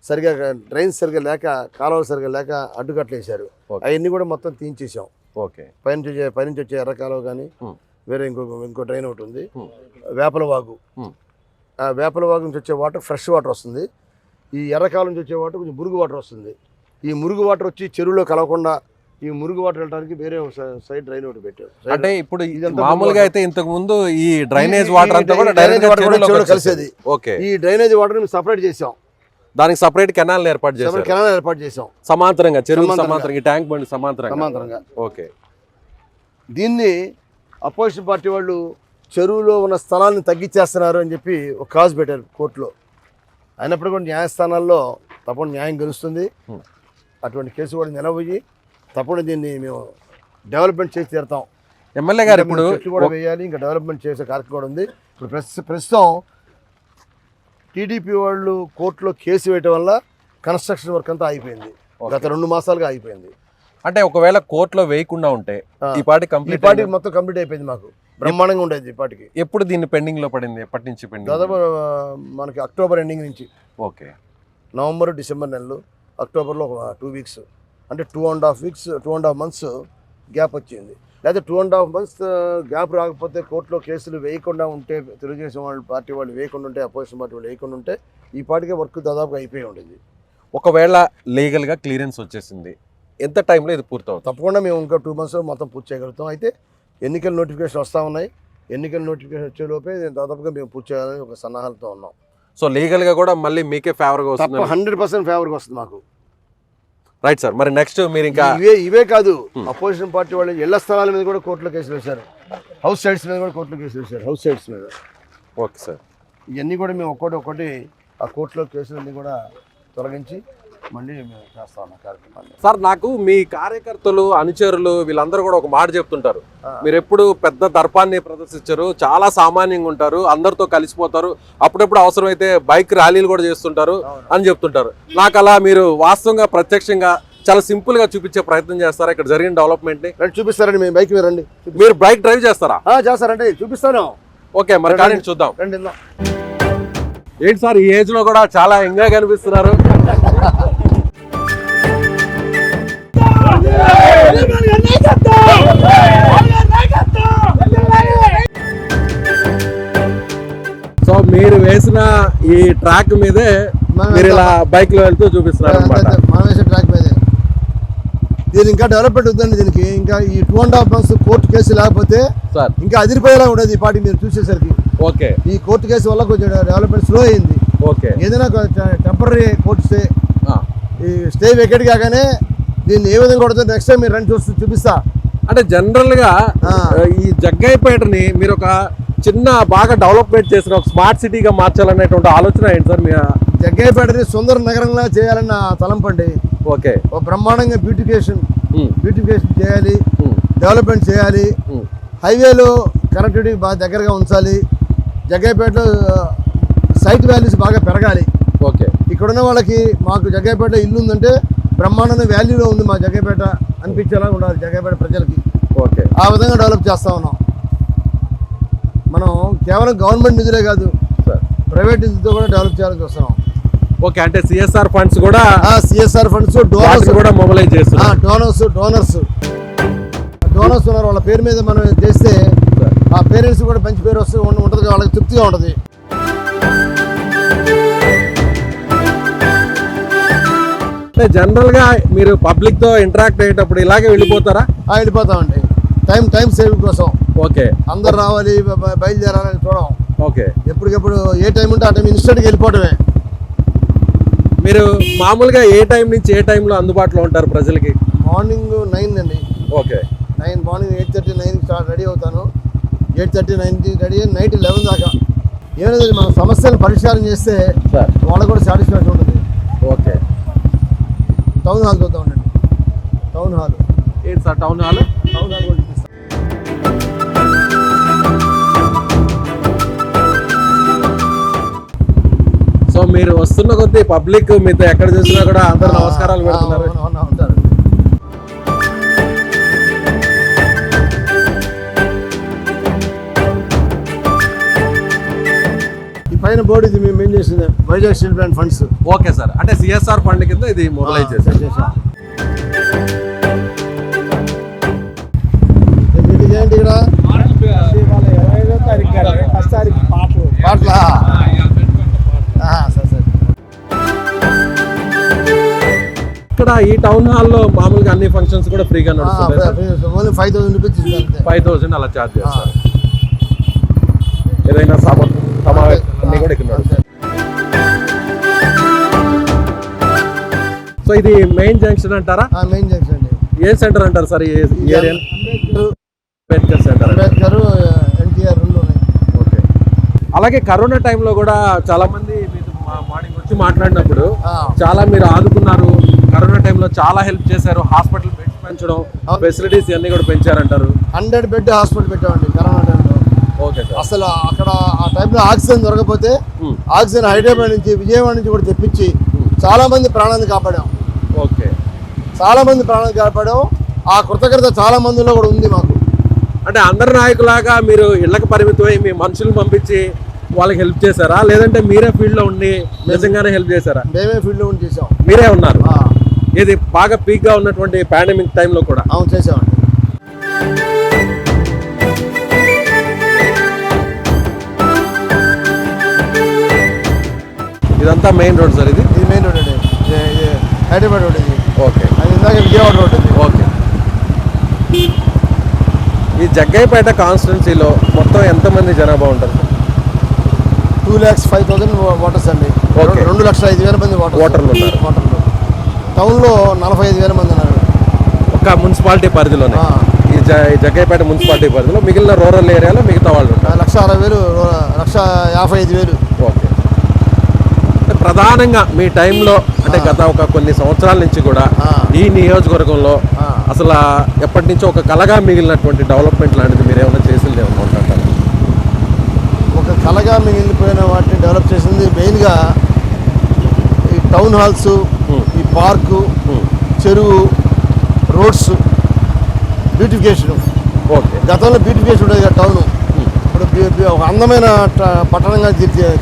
సరిగా డ్రైన్స్ సరిగా లేక, కాలువలు సరిగా లేక అడ్డుకట్లు వేశారు. అవన్నీ కూడా మొత్తం తీయించేసాం. ఓకే, పైనుంచి వచ్చే ఎర్ర కాలువ కానీ వేరే ఇంకో డ్రైన్ ఒకటి ఉంది, వేపలవాగు. ఆ వేపలవాగు నుంచి వచ్చే వాటర్ ఫ్రెష్ వాటర్ వస్తుంది. ఈ ఎర్రకాలం నుంచి వచ్చే వాటర్ కొంచెం మురుగు వాటర్ వస్తుంది. ఈ మురుగు వాటర్ వచ్చి చెరువులో కలవకుండా ఈ మురుగు వాటర్ వెళ్ళడానికి వేరే సైడ్ డ్రైన్ ఒకటి పెట్టారు. అంటే ఇప్పుడు మామూలుగా అయితే ఇంతకు ముందు ఈ డ్రైనేజ్ వాటర్ అంతా కూడా డైరెక్ట్ గా చెరువులో కలిసేది. ఓకే, ఈ డ్రైనేజ్ వాటర్ సపరేట్ చేసాం, దానికి సపరేట్ కెనాల్ ఏర్పాటు చేసాం సమాంతరంగా, చెరువు సమాంతరంగా, ట్యాంక్ బండ్ సమాంతరంగా. ఓకే, దీన్ని అపోజిషన్ పార్టీ వాళ్ళు చెరువులో ఉన్న స్థలాన్ని తగ్గించేస్తున్నారు అని చెప్పి ఒక కాజ్ పెట్టారు కోర్టులో. అయినప్పుడు కూడా న్యాయస్థానాల్లో తప్పకుండా న్యాయం గెలుస్తుంది. అటువంటి కేసు కూడా నిలబోయి తప్పకుండా దీన్ని మేము డెవలప్మెంట్ చేసి తీరుతాం. ఎమ్మెల్యే గారు ఇప్పుడు చెట్లు కూడా వేయాలి, ఇంకా డెవలప్మెంట్ చేసే కార్యక్రమం కూడా ఉంది. ఇప్పుడు ప్రస్తుతం టీడీపీ వాళ్ళు కోర్టులో కేసు వేయటం వల్ల కన్స్ట్రక్షన్ వర్క్ అంతా అయిపోయింది. గత 2 మాసాలుగా అయిపోయింది. అంటే ఒకవేళ కోర్టులో వేయకుండా ఉంటే ఈ పార్టీ మొత్తం కంప్లీట్ అయిపోయింది. మాకు బ్రహ్మాండంగా ఉండేది ఈ పార్టీకి. ఎప్పుడు దీన్ని పెండింగ్ లో పడింది? ఎప్పటి నుంచి పెండింగ్? దాదాపు మనకి అక్టోబర్ ఎండింగ్ నుంచి. ఓకే, నవంబర్ డిసెంబర్ నెలలు, అక్టోబర్లో ఒక 2 వీక్స్, అంటే 2.5 months గ్యాప్ వచ్చింది. లేదా 2.5 months గ్యాప్ రాకపోతే కోర్టులో కేసులు వేయకుండా ఉంటే, తెలుగుదేశం పార్టీ వాళ్ళు వేయకుండా ఉంటే, అపోజిషన్ పార్టీ వాళ్ళు వేయకుండా ఉంటే ఈ పార్టీకే వర్క్ దాదాపుగా అయిపోయి ఉండేది. ఒకవేళ లీగల్గా క్లియరెన్స్ వచ్చేసింది, ఎంత టైంలో ఇది పూర్తవుతుంది? తప్పకుండా మేము ఇంకా 2 months మొత్తం పూర్తి చేయగలుగుతాం. అయితే ఎన్నికల నోటిఫికేషన్ వస్తూ ఉన్నాయి. ఎన్నికల నోటిఫికేషన్ వచ్చేలోపే దాదాపుగా మేము పూర్తి చేయాలని ఒక సన్నాహాలతో ఉన్నాం. సో లీగల్గా కూడా మళ్ళీ మీకే ఫేవర్గా వస్తుంది? 100% ఫేవర్గా వస్తుంది మాకు. రైట్ సార్, మరి నెక్స్ట్ మీరు ఇంకా ఇవే కాదు, అపోజిషన్ పార్టీ వాళ్ళు ఇళ్ల స్థలాల మీద కూడా కోర్టులో కేసులు వేశారు, హౌస్ సైట్స్ మీద కూడా కోర్టులో కేసులు వేశారు, హౌస్ సైట్స్ మీద. ఓకే సార్, ఇవన్నీ కూడా మేము ఒక్కొక్కటి ఆ కోర్టులో కేసులన్నీ కూడా తొలగించి మళ్ళీ మేము చేస్తా ఉన్నాం కార్యక్రమాన్ని. సార్, నాకు మీ కార్యకర్తలు, అనుచరులు వీళ్ళందరూ కూడా ఒక మాట చెప్తుంటారు, మీరు ఎప్పుడు పెద్ద దర్పాన్ని ప్రదర్శించరు, చాలా సామాన్యంగా ఉంటారు, అందరితో కలిసిపోతారు, అప్పుడప్పుడు అవసరమైతే బైక్ ర్యాలీలు కూడా చేస్తుంటారు అని చెప్తుంటారు. నాకు అలా మీరు వాస్తవంగా ప్రత్యక్షంగా చాలా సింపుల్ గా చూపించే ప్రయత్నం చేస్తారా ఇక్కడ జరిగిన డెవలప్మెంట్ ని? చూపిస్తారండి, మేము బైక్ మీద రండి. మీరు బైక్ డ్రైవ్ చేస్తారా? చేస్తారండి, చూపిస్తాను. ఓకే, మరి కానీ చూద్దాం. రండి. ఏంటి సార్, ఈ ఏజ్ లో కూడా చాలా ఎంజాయ్ కనిపిస్తున్నారు. సో మీరు వేసిన ఈ ట్రాక్ మీదే మీరు ఇలా బైక్ లో వెళ్తూ చూపిస్తున్నారు అన్నమాట. మనం వేసిన ట్రాక్ మీదే. దీని ఇంకా డెవలప్మెంట్ ఉందండి. దీనికి ఇంకా ఈ 2.5 months కోర్టు కేసు లేకపోతే సార్ ఇంకా అదిరిపోయేలా ఉండేది ఈ పార్టీ మీరు చూసేసరికి. ఓకే, ఈ కోర్టు కేసు వల్ల కొంచెం డెవలప్మెంట్ స్లో అయింది. ఓకే, ఏదైనా టెంపరీ కోర్టు స్టే, ఈ స్టే వెకెట్ కాగానే దీన్ని ఏ విధంగా కొడుతుంది నెక్స్ట్ టైం మీరు రండి చూపిస్తా. అంటే జనరల్ గా ఈ జగ్గయ్యపేటని మీరు ఒక చిన్న బాగా డెవలప్మెంట్ చేసిన ఒక స్మార్ట్ సిటీగా మార్చాలనేటువంటి ఆలోచన ఏంటి సార్? మీ జగ్గయ్యపేటని సుందర నగరంగా చేయాలన్న తలంపండి. ఓకే, ఒక బ్రహ్మాండంగా బ్యూటిఫికేషన్ చేయాలి, డెవలప్మెంట్ చేయాలి, హైవేలో కనెక్టివిటీ బాగా దగ్గరగా ఉంచాలి, జగ్గయ్యపేటలో సైట్ వాల్యూస్ బాగా పెరగాలి. ఓకే, ఇక్కడున్న వాళ్ళకి మాకు జగ్గయ్యపేటలో ఇల్లు ఉందంటే బ్రహ్మాండమైన వాల్యూలో ఉంది మా జగ్గయ్యపేట అనిపించేలా ఉండాలి జగ్గయ్యపేట ప్రజలకి. ఓకే, ఆ విధంగా డెవలప్ చేస్తూ ఉన్నాం. మనం కేవలం గవర్నమెంట్ నిధులే కాదు, ప్రైవేట్ నిధులతో కూడా డెవలప్ చేయాలని చూస్తున్నాం. ఓకే, అంటే సిఎస్ఆర్ ఫండ్స్ కూడా డోనర్స్ కూడా మొబైలైజ్ చేస్తున్నాం. డోనర్స్ ఉన్నారు, వాళ్ళ పేరు మీద మనం చేస్తే ఆ పేరెంట్స్ కూడా మంచి పేరు వస్తూ ఉంటుంది, వాళ్ళకి తృప్తిగా ఉంటుంది. జనరల్ గా మీరు పబ్లిక్ తో ఇంటరాక్ట్ అయ్యేటప్పుడు ఇలాగే వెళ్ళిపోతారా? వెళ్ళిపోతామండి, టైం సేవింగ్ కోసం. ఓకే, అందరు రావాలి బయలుదేరాలని చూడం. ఓకే, ఎప్పటికెప్పుడు ఏ టైం ఉంటే ఆ టైం ఇన్స్టెంట్గా వెళ్ళిపోవడమే. మీరు మామూలుగా ఏ టైం నుంచి ఏ టైంలో అందుబాటులో ఉంటారు ప్రజలకి? మార్నింగ్ 9 అండి. ఓకే, 9 మార్నింగ్ 8:30 9కి స్టార్ట్ రెడీ అవుతాను. 8:30 9కి రెడీ అయ్యి నైట్ 11 దాకా. ఏమైనా మన సమస్యలు పరిష్కారం చేస్తే సార్ వాళ్ళకు కూడా సాటిస్ఫాక్షన్ ఉంటుంది. ఓకే. టౌన్ హాల్ చూద్దాం ఉండండి. టౌన్ హాల్ ఏంటి sir town hall? Town hall కూడా చూపిస్తాను. సో మీరు వస్తున్న కొద్దీ పబ్లిక్ మీతో ఎక్కడ చూసినా కూడా అందరు నమస్కారాలు పెడుతున్నారు. ఉంటారు. ఈ పైన బోర్డు ఇది మేము ఏం చేసింది Vizag steel plant funds. Okay sir, అంటే సిఎస్ఆర్ ఫండ్ కింద ఇది మొబిలైజ్ చేశారు. ఏంటి ఇక్కడ పాటల సరే. ఇక్కడ ఈ టౌన్ హాల్లో మామూలుగా అన్ని ఫంక్షన్స్ కూడా ఫ్రీగా నడుస్తాయి. ఓన్లీ 5,000 రూపీస్ తీసుకుంటే 5,000 అలా ఛార్జ్ చేస్తారు. ఏదైనా సమావేశం అన్ని కూడా ఇక్కడ నడుస్తాయి. సో ఇది మెయిన్ జంక్షన్ అంటారా? మెయిన్ జంక్షన్ అండి. ఏ సెంటర్ అంటారు సార్ ఈ ఏరియా? అంబేద్కర్ సెంటర్. అంబేద్కర్ ఎన్టీఆర్ రెండు ఉన్నాయి. ఓకే. అలాగే కరోనా టైంలో కూడా చాలా మంది మార్నింగ్ వచ్చి మాట్లాడినప్పుడు చాలా మీరు ఆదుకున్నారు, కరోనా టైంలో చాలా హెల్ప్ చేశారు, హాస్పిటల్ బెడ్స్ పెంచడం, ఫెసిలిటీస్ అన్ని కూడా పెంచారంటారు. 100 బెడ్ హాస్పిటల్ పెట్టామండి కరోనా టైంలో. Okay sir. అసలు అక్కడ ఆ టైంలో ఆక్సిజన్ దొరకకపోతే ఆక్సిజన్ హైదరాబాద్ నుంచి విజయవాడ నుంచి కూడా తెప్పించి చాలా మంది ప్రాణాన్ని కాపాడాం. ఓకే. చాలా మంది ప్రాణాన్ని కాపాడాం. ఆ కృతజ్ఞత చాలా మందిలో కూడా ఉంది మాకు. అంటే అందరి నాయకులాగా మీరు ఇళ్లకు పరిమితమై మీ మనుషులు పంపించి వాళ్ళకి హెల్ప్ చేశారా, లేదంటే మీరే ఫీల్డ్ లో ఉండి నిజంగానే హెల్ప్ చేశారా? మేమే ఫీల్డ్ లో ఉండి చేసాం. మీరే ఉన్నారు. ఇది బాగా పీక్ గా ఉన్నటువంటి పాండమిక్ టైంలో కూడా? అవును చేసామండి. ఇదంతా మెయిన్ రోడ్ సార్? ఇది మెయిన్ రోడ్ అండి. హైదరాబాద్ రోడ్ ఇది. ఓకే. అది ఇందాక విజయవాడ రోడ్ ఇది. ఓకే. ఈ జగ్గయ్యపేట కాన్స్టిట్యున్సీలో మొత్తం ఎంతమంది జనాభా ఉంటారు? 2,05,000 ఓటర్స్ అండి. 2,05,000 మంది ఓటర్లు ఉన్నారు. టౌన్లో 45,000 మంది ఉన్నారు. ఒక మున్సిపాలిటీ పరిధిలోనే, ఈ జగ్గయ్యపేట మున్సిపాలిటీ పరిధిలో. మిగిలిన రూరల్ ఏరియాలో మిగతా వాళ్ళు ఉంటారు. 1,60,000 1,55,000. ఓకే. ప్రధానంగా మీ టైంలో అంటే గత కొన్ని సంవత్సరాల నుంచి కూడా ఈ నియోజకవర్గంలో అసలు ఎప్పటి నుంచో ఒక కళగా మిగిలినటువంటి డెవలప్మెంట్ లాంటిది మీరు ఏమైనా చేసింది ఏమన్నా ఉంటారు? ఒక కళగా మిగిలిపోయిన వాటిని డెవలప్ చేసింది మెయిన్గా ఈ టౌన్ హాల్స్, ఈ పార్కు, చెరువు, రోడ్స్ బ్యూటిఫికేషన్. ఓకే. గతంలో బ్యూటిఫికేషన్ ఉండేది కదా టౌన్. ఇప్పుడు ఒక అందమైన పట్టణంగా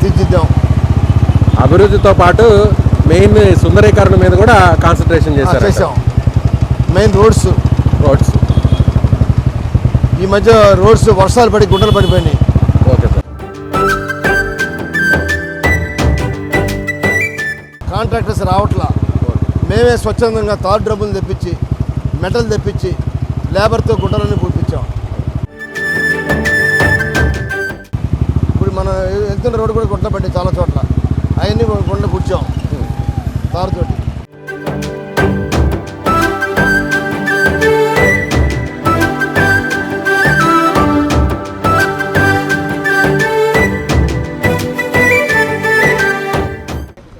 తీర్చిద్దాం. అభివృద్ధితో పాటు మెయిన్ సుందరీకరణ మీద కూడా కాన్సన్ట్రేషన్ చేశాం. మెయిన్ రోడ్స్ ఈ మధ్య రోడ్స్ వర్షాలు పడి గుంటలు పడిపోయినాయి. Okay sir. కాంట్రాక్టర్స్ రావట్లా. మేమే స్వచ్ఛందంగా తార్ డ్రమ్ములు తెప్పించి మెటల్ తెప్పించి లేబర్తో గుంటలన్నీ పూర్తించాం. ఇప్పుడు మనం వెళ్తున్న రోడ్డు కూడా గుంటలు పడ్డాయి చాలా చోట్ల. అవన్నీ గుంట కూర్చాం తారుతోటి.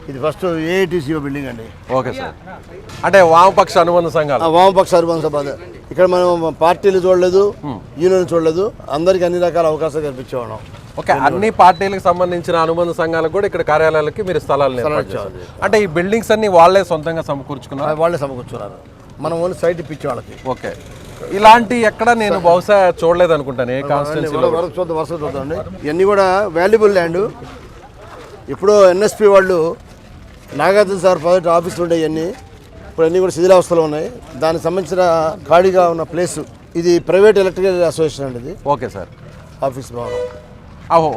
ఇది ఫస్ట్ ఏఐటీసీఓ బిల్డింగ్ అండి. Okay sir. అంటే వామపక్ష అనుబంధ సంఘాలు. వామపక్ష అనుబంధ సభ. ఇక్కడ మనం పార్టీలు చూడలేదు, యూనియన్ చూడలేదు, అందరికి అన్ని రకాల అవకాశాలు కల్పించేవాళ్ళం. ఓకే. అన్ని పార్టీలకు సంబంధించిన అనుబంధ సంఘాలకు కూడా ఇక్కడ కార్యాలయాలకి మీరు స్థలాలు నిర్మించారు. అంటే ఈ బిల్డింగ్స్ అన్ని వాళ్ళే సొంతంగా సమకూర్చుకున్నారు? వాళ్ళే సమకూర్చున్నారు. మనం ఓన్లీ సైట్ ఇప్పించే వాళ్ళకి. ఓకే. ఇలాంటి ఎక్కడ నేను బహుశా చూడలేదు అనుకుంటాను ఏ కాన్స్టిట్యున్సీలో. వరుస చూద్దామండి. ఇవన్నీ కూడా వాల్యుబుల్ ల్యాండ్. ఇప్పుడు ఎన్ఎస్పి వాళ్ళు నాగార్జున సార్ ప్రాజెక్ట్ ఆఫీసులు ఉండే ఇవన్నీ ఇప్పుడు అన్నీ కూడా శిథిలావస్థలో ఉన్నాయి. దానికి సంబంధించిన ఖాళీగా ఉన్న ప్లేస్ ఇది. ప్రైవేట్ ఎలక్ట్రికల్ అసోసియేషన్ అండి ఇది. Okay sir. ఆఫీస్ భవనం.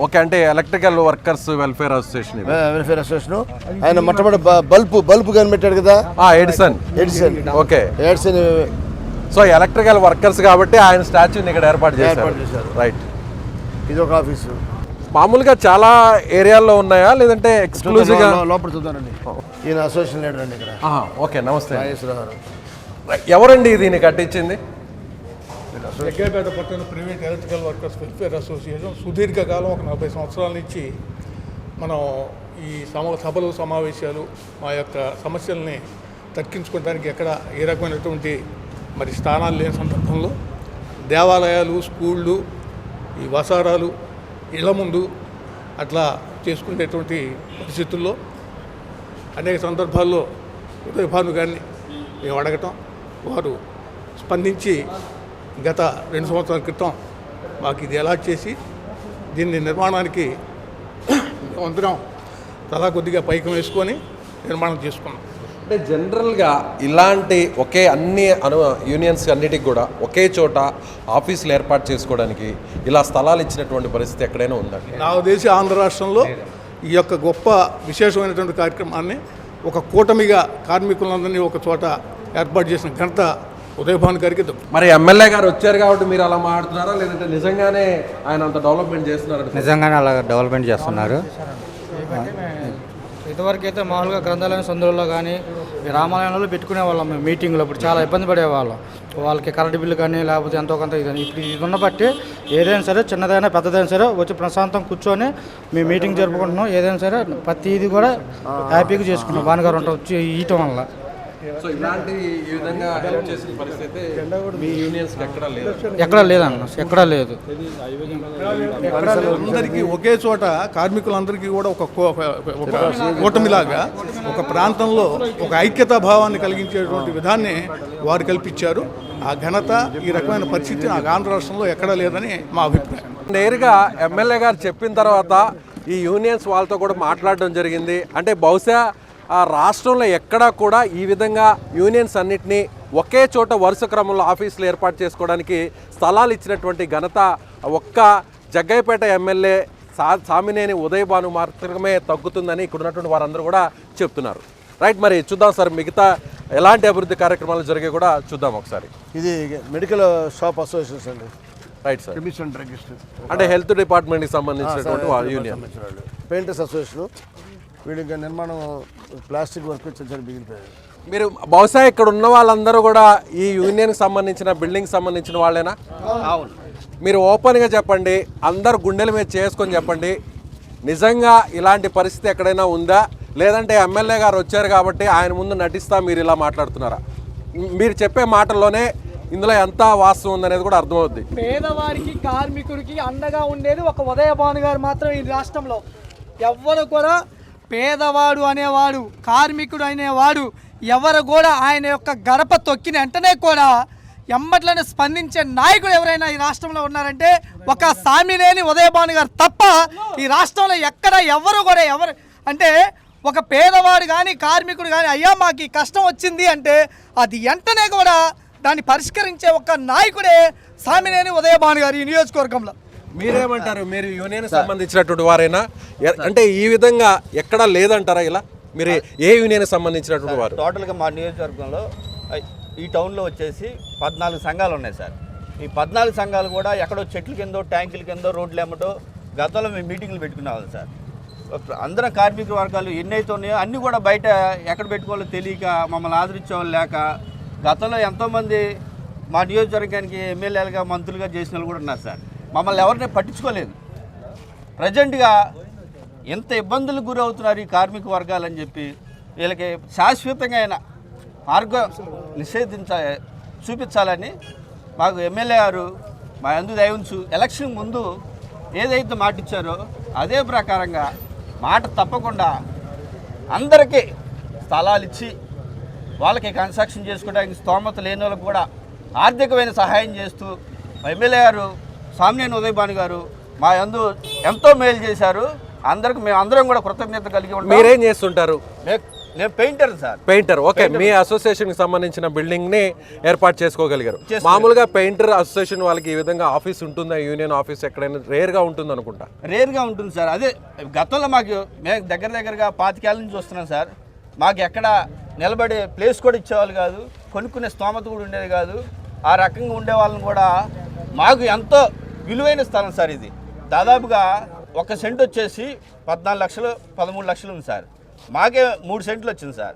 ఓకే. అంటే electrical workers welfare association. Welfare association. ఆయన మొట్టమొదటి బల్బు కనిపెట్టాడు కదా, Edison. Okay. Edison. So electrical workers కాబట్టి ఆయన స్టాచ్యూని ఇక్కడ ఏర్పాటు చేశారు. రైట్. ఇది ఒక ఆఫీసు. మామూలుగా చాలా ఏరియాల్లో ఉన్నాయా లేదంటే ఎక్స్క్లూజివ్గా? లోపల చూద్దానండి. ఈయన అసోసియేషన్ లీడర్ అండి ఇక్కడ. ఓకే. నమస్తే. నాగేశ్వరరావు. ఎవరండి దీన్ని కట్టించింది? జగ్గైపేట పట్టణ private electrical workers welfare association సుదీర్ఘకాలం ఒక 40 సంవత్సరాల నుంచి మనం ఈ సభలు సమావేశాలు మా యొక్క సమస్యల్ని తగ్గించుకోవడానికి ఎక్కడ ఏ రకమైనటువంటి మరి స్థానాలు లేని సందర్భంలో దేవాలయాలు, స్కూళ్ళు, ఈ వసారాలు, ఇళ్ల ముందు అట్లా చేసుకునేటువంటి పరిస్థితుల్లో అనేక సందర్భాల్లో ఉదయ భాను గారిని మేము అడగటం, వారు స్పందించి గత 2 సంవత్సరాల క్రితం మాకు ఇది అలాట్ చేసి దీన్ని నిర్మాణానికి అందరం తలా కొద్దిగా పైకం వేసుకొని నిర్మాణం చేసుకున్నాం. అంటే జనరల్గా ఇలాంటి అన్ని యూనియన్స్ అన్నిటికి కూడా ఒకే చోట ఆఫీసులు ఏర్పాటు చేసుకోవడానికి ఇలా స్థలాలు ఇచ్చినటువంటి పరిస్థితి ఎక్కడైనా ఉందండి? నాకు తెలిసి ఆంధ్ర రాష్ట్రంలో ఈ యొక్క గొప్ప విశేషమైనటువంటి కార్యక్రమాన్ని ఒక కూటమిగా కార్మికులందరినీ ఒక చోట ఏర్పాటు చేసిన ఘనత ఉదయభాను గారికి. మరి ఎమ్మెల్యే గారు వచ్చారు కాబట్టి మీరు అలా మాట్లాడుతున్నారా, లేదంటే నిజంగానే ఆయన అంత డెవలప్మెంట్ చేస్తున్నారు? నిజంగానే అలా డెవలప్మెంట్ చేస్తున్నారు. ఇదివరకు అయితే మామూలుగా గ్రంథాలయం సందులో కానీ రామాలయంలో పెట్టుకునే వాళ్ళం మేము మీటింగ్లో. అప్పుడు చాలా ఇబ్బంది పడేవాళ్ళం, వాళ్ళకి కరెంటు బిల్లు కానీ లేకపోతే ఎంతో కొంత ఇదని. ఇప్పుడు ఇది ఉన్న బట్టి ఏదైనా సరే, చిన్నదైనా పెద్దదైనా సరే వచ్చి ప్రశాంతం కూర్చొని మేము మీటింగ్ జరుపుకుంటున్నాం. ఏదైనా సరే ప్రతిదీ కూడా హ్యాపీగా చేసుకుంటాం భానుగారు ఉంటాం వచ్చి ఇయటం వల్ల. సో ఇలాంటి ఈ విధంగా హెల్ప్ చేసిన పరిస్థితి మీ యూనియన్స్ ఎక్కడా లేదు? ఎక్కడా లేదన్న, ఎక్కడా లేదు. అందరికీ ఒకే చోట కార్మికులందరికీ కూడా ఒక కూటమిలాగా ఒక ప్రాంతంలో ఒక ఐక్యతా భావాన్ని కలిగించేటువంటి విధాన్ని వారు కల్పించారు. ఆ ఘనత, ఈ రకమైన పరిస్థితి నాకు ఆంధ్ర రాష్ట్రంలో ఎక్కడా లేదని మా అభిప్రాయం. నేరుగా ఎమ్మెల్యే గారు చెప్పిన తర్వాత ఈ యూనియన్స్ వాళ్ళతో కూడా మాట్లాడడం జరిగింది. అంటే బహుశా ఆ రాష్ట్రంలో ఎక్కడా కూడా ఈ విధంగా యూనియన్స్ అన్నిటినీ ఒకే చోట వరుస క్రమంలో ఆఫీసులు ఏర్పాటు చేసుకోవడానికి స్థలాలు ఇచ్చినటువంటి ఘనత ఒక్క జగ్గైపేట ఎమ్మెల్యే సామినేని ఉదయభాను మాత్రమే తగ్గుతుందని ఇక్కడ ఉన్నటువంటి వారందరూ కూడా చెప్తున్నారు. రైట్, మరి చూద్దాం సార్ మిగతా ఎలాంటి అభివృద్ధి కార్యక్రమాలు జరిగే కూడా చూద్దాం ఒకసారి. ఇది మెడికల్ షాప్ అసోసియేషన్ అండి. Right sir. Chemist and druggist అంటే హెల్త్ డిపార్ట్మెంట్కి సంబంధించినటువంటి యూనియన్. పెయింటర్స్ అసోసియేషన్ వీళ్ళు ఇంకా నిర్మాణం ప్లాస్టిక్ వర్క్ చిన్న మిగిలిపోయారు. మీరు బహుశా ఇక్కడ ఉన్న వాళ్ళందరూ కూడా ఈ యూనియన్కి సంబంధించిన బిల్డింగ్ సంబంధించిన వాళ్ళేనా? అవును. మీరు ఓపెన్గా చెప్పండి, అందరు గుండెల మీద చేసుకొని చెప్పండి, నిజంగా ఇలాంటి పరిస్థితి ఎక్కడైనా ఉందా, లేదంటే ఎమ్మెల్యే గారు వచ్చారు కాబట్టి ఆయన ముందు నటిస్తా మీరు ఇలా మాట్లాడుతున్నారా? మీరు చెప్పే మాటల్లోనే ఇందులో ఎంత వాస్తవం ఉందనేది కూడా అర్థమవుద్ది. పేదవారికి, కార్మికుడికి అండగా ఉండేది ఒక ఉదయభాను గారు మాత్రం ఈ రాష్ట్రంలో. ఎవ్వరు కూడా పేదవాడు అనేవాడు, కార్మికుడు అనేవాడు ఎవరు కూడా ఆయన యొక్క గడప తొక్కిన వెంటనే కూడా ఎమ్మట్లను స్పందించే నాయకుడు ఎవరైనా ఈ రాష్ట్రంలో ఉన్నారంటే ఒక సామినేని ఉదయభాను గారు తప్ప ఈ రాష్ట్రంలో ఎక్కడ ఎవరు కూడా అంటే ఒక పేదవాడు కానీ కార్మికుడు కానీ అయ్యా మాకు ఈ కష్టం వచ్చింది అంటే అది వెంటనే కూడా దాన్ని పరిష్కరించే ఒక నాయకుడే సామినేని ఉదయభాను గారు ఈ నియోజకవర్గంలో. మీరేమంటారు? మీరు యూనియన్ సంబంధించినటువంటి వారైనా, అంటే ఈ విధంగా ఎక్కడా లేదంటారా ఇలా? మీరు ఏ యూనియన్ సంబంధించినటువంటి వారు? టోటల్గా మా నియోజకవర్గంలో ఈ టౌన్లో వచ్చేసి 14 సంఘాలు ఉన్నాయి సార్. ఈ 14 సంఘాలు కూడా ఎక్కడో చెట్ల కిందో, ట్యాంకుల కిందో, రోడ్లు ఏమటో గతంలో మేము మీటింగ్లు పెట్టుకునేవాళ్ళం సార్. అందరం కార్మిక వర్గాలు ఎన్నైతే ఉన్నాయో అన్నీ కూడా బయట ఎక్కడ పెట్టుకోవాలో తెలియక మమ్మల్ని ఆదరించే వాళ్ళు లేక గతంలో ఎంతోమంది మా నియోజకవర్గానికి ఎమ్మెల్యేలుగా, మంత్రులుగా చేసిన వాళ్ళు కూడా ఉన్నారు సార్. మమ్మల్ని ఎవరిని పట్టించుకోలేదు. ప్రజెంట్గా ఎంత ఇబ్బందులకు గురవుతున్నారు ఈ కార్మిక వర్గాలని చెప్పి వీళ్ళకి శాశ్వతంగా అయిన మార్గం చూపించాలని మాకు ఎమ్మెల్యే గారు మా యందు దయవుంచు ఎలక్షన్ ముందు ఏదైతే మాట ఇచ్చారో అదే ప్రకారంగా మాట తప్పకుండా అందరికీ స్థలాలు ఇచ్చి వాళ్ళకి కన్స్ట్రక్షన్ చేసుకోవడానికి స్తోమత లేని వాళ్ళకి కూడా ఆర్థికమైన సహాయం చేస్తూ ఎమ్మెల్యే గారు సామినేని ఉదయభాను గారు మా యందు ఎంతో మేలు చేశారు. మేము అందరం కూడా కృతజ్ఞత కలిగి ఉంటాం. మీరేం చేస్తుంటారు? నేను పెయింటర్ సార్. పెయింటర్. ఓకే, మీ అసోసియేషన్కి సంబంధించిన బిల్డింగ్ని ఏర్పాటు చేసుకోగలిగారు. మామూలుగా పెయింటర్ అసోసియేషన్ వాళ్ళకి ఈ విధంగా ఆఫీస్ ఉంటుందా? యూనియన్ ఆఫీస్ ఎక్కడైనా రేర్గా ఉంటుంది అనుకుంటా. రేర్గా ఉంటుంది సార్. అదే గతంలో మేము దగ్గరగా 25 ఏళ్ళ నుంచి వస్తున్నాం సార్. మాకు ఎక్కడ నిలబడే ప్లేస్ కూడా ఇచ్చేవాళ్ళు కాదు, కొనుక్కునే స్తోమత కూడా ఉండేది కాదు. ఆ రకంగా ఉండే వాళ్ళని కూడా మాకు ఎంతో విలువైన స్థలం సార్. ఇది దాదాపుగా 1 సెంట్ వచ్చేసి 14 లక్షలు 13 లక్షలు ఉంది సార్. మాకే 3 సెంట్లు వచ్చింది సార్.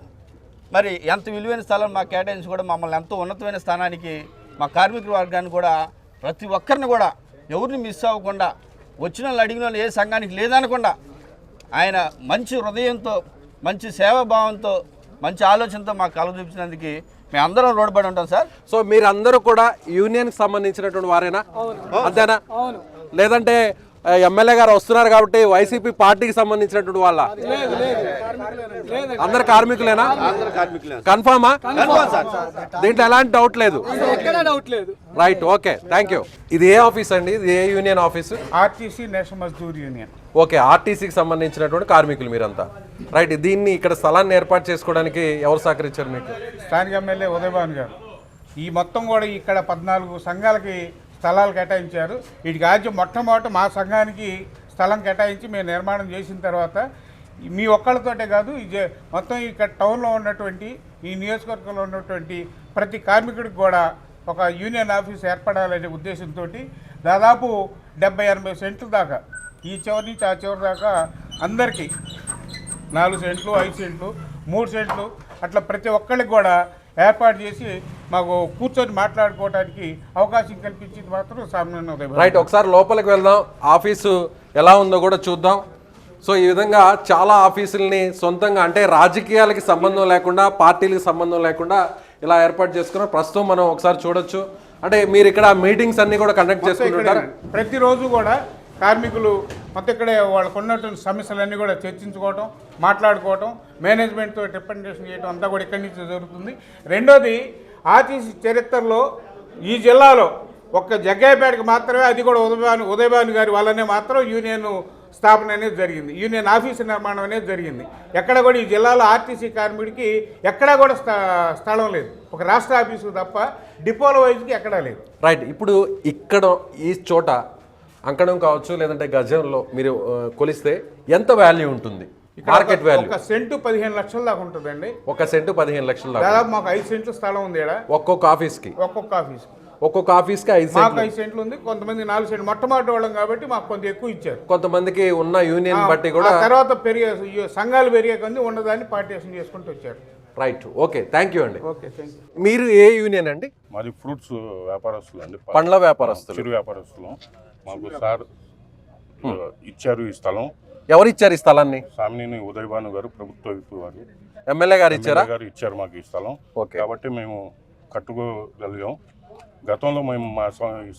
మరి ఎంత విలువైన స్థలం మాకు కేటాయించి కూడా మమ్మల్ని ఎంతో ఉన్నతమైన స్థానానికి మా కార్మికుల వర్గాన్ని కూడా ప్రతి ఒక్కరిని కూడా ఎవరిని మిస్ అవ్వకుండా వచ్చిన వాళ్ళు అడిగిన వాళ్ళు ఏ సంఘానికి లేదనకుండా ఆయన మంచి హృదయంతో మంచి సేవాభావంతో మంచి ఆలోచనతో మాకు కళ చూపించినందుకు మేము అందరం రోడ్డుపడి ఉంటాం సార్. సో మీరందరూ కూడా యూనియన్కి సంబంధించినటువంటి వారేనా? అంతేనా? లేదంటే ఎమ్మెల్యే గారు వస్తున్నారు కాబట్టి వైసీపీ పార్టీకి సంబంధించినటువంటి వాళ్ళ? అందరు కార్మికులేనా? కన్ఫామా? దీంట్లో ఎలాంటి డౌట్ లేదు. Right, okay, thank you. ఇది ఏ ఆఫీస్ అండి? ఇది ఏ union office? RTC national Mazdoor union. Okay, ఆర్టీసీకి సంబంధించినటువంటి కార్మికులు మీరంతా. రైట్, దీన్ని ఇక్కడ స్థలాన్ని ఏర్పాటు చేసుకోవడానికి ఎవరు సహకరించారు మీకు? స్థానిక ఎమ్మెల్యే ఉదయభాన్ గారు. ఈ మొత్తం కూడా ఇక్కడ 14 సంఘాలకి స్థలాలు కేటాయించారు. వీటికి ఆద్యం మొట్టమొదటి మా సంఘానికి స్థలం కేటాయించి మేము నిర్మాణం చేసిన తర్వాత మీ ఒక్కళ్ళతోటే కాదు, మొత్తం ఇక్కడ టౌన్లో ఉన్నటువంటి ఈ నియోజకవర్గంలో ఉన్నటువంటి ప్రతి కార్మికుడికి కూడా ఒక యూనియన్ ఆఫీస్ ఏర్పడాలనే ఉద్దేశంతో దాదాపు 70-80 సెంట్లు దాకా ఈ చివరి నుంచి ఆ చివరి దాకా అందరికీ 4 సెంట్లు, 5 సెంట్లు, 3 సెంట్లు అట్లా ప్రతి ఒక్కరికి కూడా ఏర్పాటు చేసి మాకు కూర్చొని మాట్లాడుకోవడానికి అవకాశం కల్పించింది మాత్రం సామాన్య ఉదయం. రైట్, ఒకసారి లోపలికి వెళ్దాం, ఆఫీసు ఎలా ఉందో కూడా చూద్దాం. సో ఈ విధంగా చాలా ఆఫీసుల్ని సొంతంగా, అంటే రాజకీయాలకి సంబంధం లేకుండా, పార్టీలకు సంబంధం లేకుండా ఇలా ఏర్పాటు చేసుకున్నాం. ప్రస్తుతం మనం ఒకసారి చూడొచ్చు. అంటే మీరు ఇక్కడ మీటింగ్స్ అన్ని కూడా కండక్ట్ చేసుకుంటుంటారు? ప్రతిరోజు కూడా కార్మికులు మొత్తం ఇక్కడే వాళ్ళకు ఉన్నటువంటి సమస్యలన్నీ కూడా చర్చించుకోవటం, మాట్లాడుకోవటం, మేనేజ్మెంట్తో రిప్రజెంటేషన్ చేయడం అంతా కూడా ఇక్కడి నుంచి జరుగుతుంది. రెండోది, ఆర్టీసీ చరిత్రలో ఈ జిల్లాలో ఒక్క జగ్గయ్యపేటకి మాత్రమే, అది కూడా ఉదయభాను గారి వల్లనే మాత్రం యూనియన్ స్థాపన అనేది జరిగింది, యూనియన్ ఆఫీసు నిర్మాణం అనేది జరిగింది. ఎక్కడ కూడా ఈ జిల్లాలో ఆర్టీసీ కార్మికుడికి ఎక్కడా కూడా స్థలం లేదు, ఒక రాష్ట్ర ఆఫీసు తప్ప డిపోల వైజ్కి ఎక్కడా లేదు. రైట్, ఇప్పుడు ఇక్కడ ఈ చోట అంకణం కావచ్చు లేదంటే గజంలో మీరు కొలిస్తే ఎంత వాల్యూ ఉంటుంది? మార్కెట్ వాల్యూ ఒక సెంటు 15 లక్షల దాకా ఉంటుందండి. ఒక సెంటు 15 లక్షల దాకా. దాదాపు మాకు 5 సెంట్లు స్థలం ఉంది ఇక్కడ. ఒక్కొక్క ఆఫీస్కి 5 మాకు 5 సెంట్లు ఉంది. కొంతమంది 4 సెంట్లు మొట్టమొదటి వాళ్ళం కాబట్టి మాకు కొంత ఎక్కువ ఇచ్చారు. కొంతమందికి ఉన్న యూనియన్ బట్టి కూడా తర్వాత పెరిగే సంఘాలు పెరిగే కొంది ఉన్నదాన్ని పార్టీషన్ చేసుకుంటూ వచ్చారు. రైట్, ఓకే, థ్యాంక్ యూ అండి. Okay, thank you. మీరు ఏ యూనియన్ అండి? మాది ఫ్రూట్స్ వ్యాపారస్తులు అండి, పండ్ల వ్యాపారస్తులు, చిరు వ్యాపారస్తులు. మాకు సార్ ఇచ్చారు ఈ స్థలం. ఎవరు ఇచ్చారు ఈ స్థలాన్ని? సామినేని ఉదయభాను గారు, ప్రభుత్వ విప్ వారు, ఎమ్మెల్యే గారు ఇచ్చారా? గారు ఇచ్చారు మాకు ఈ స్థలం. ఓకే, కాబట్టి మేము కట్టుకోగలిగాం. గతంలో మేము మా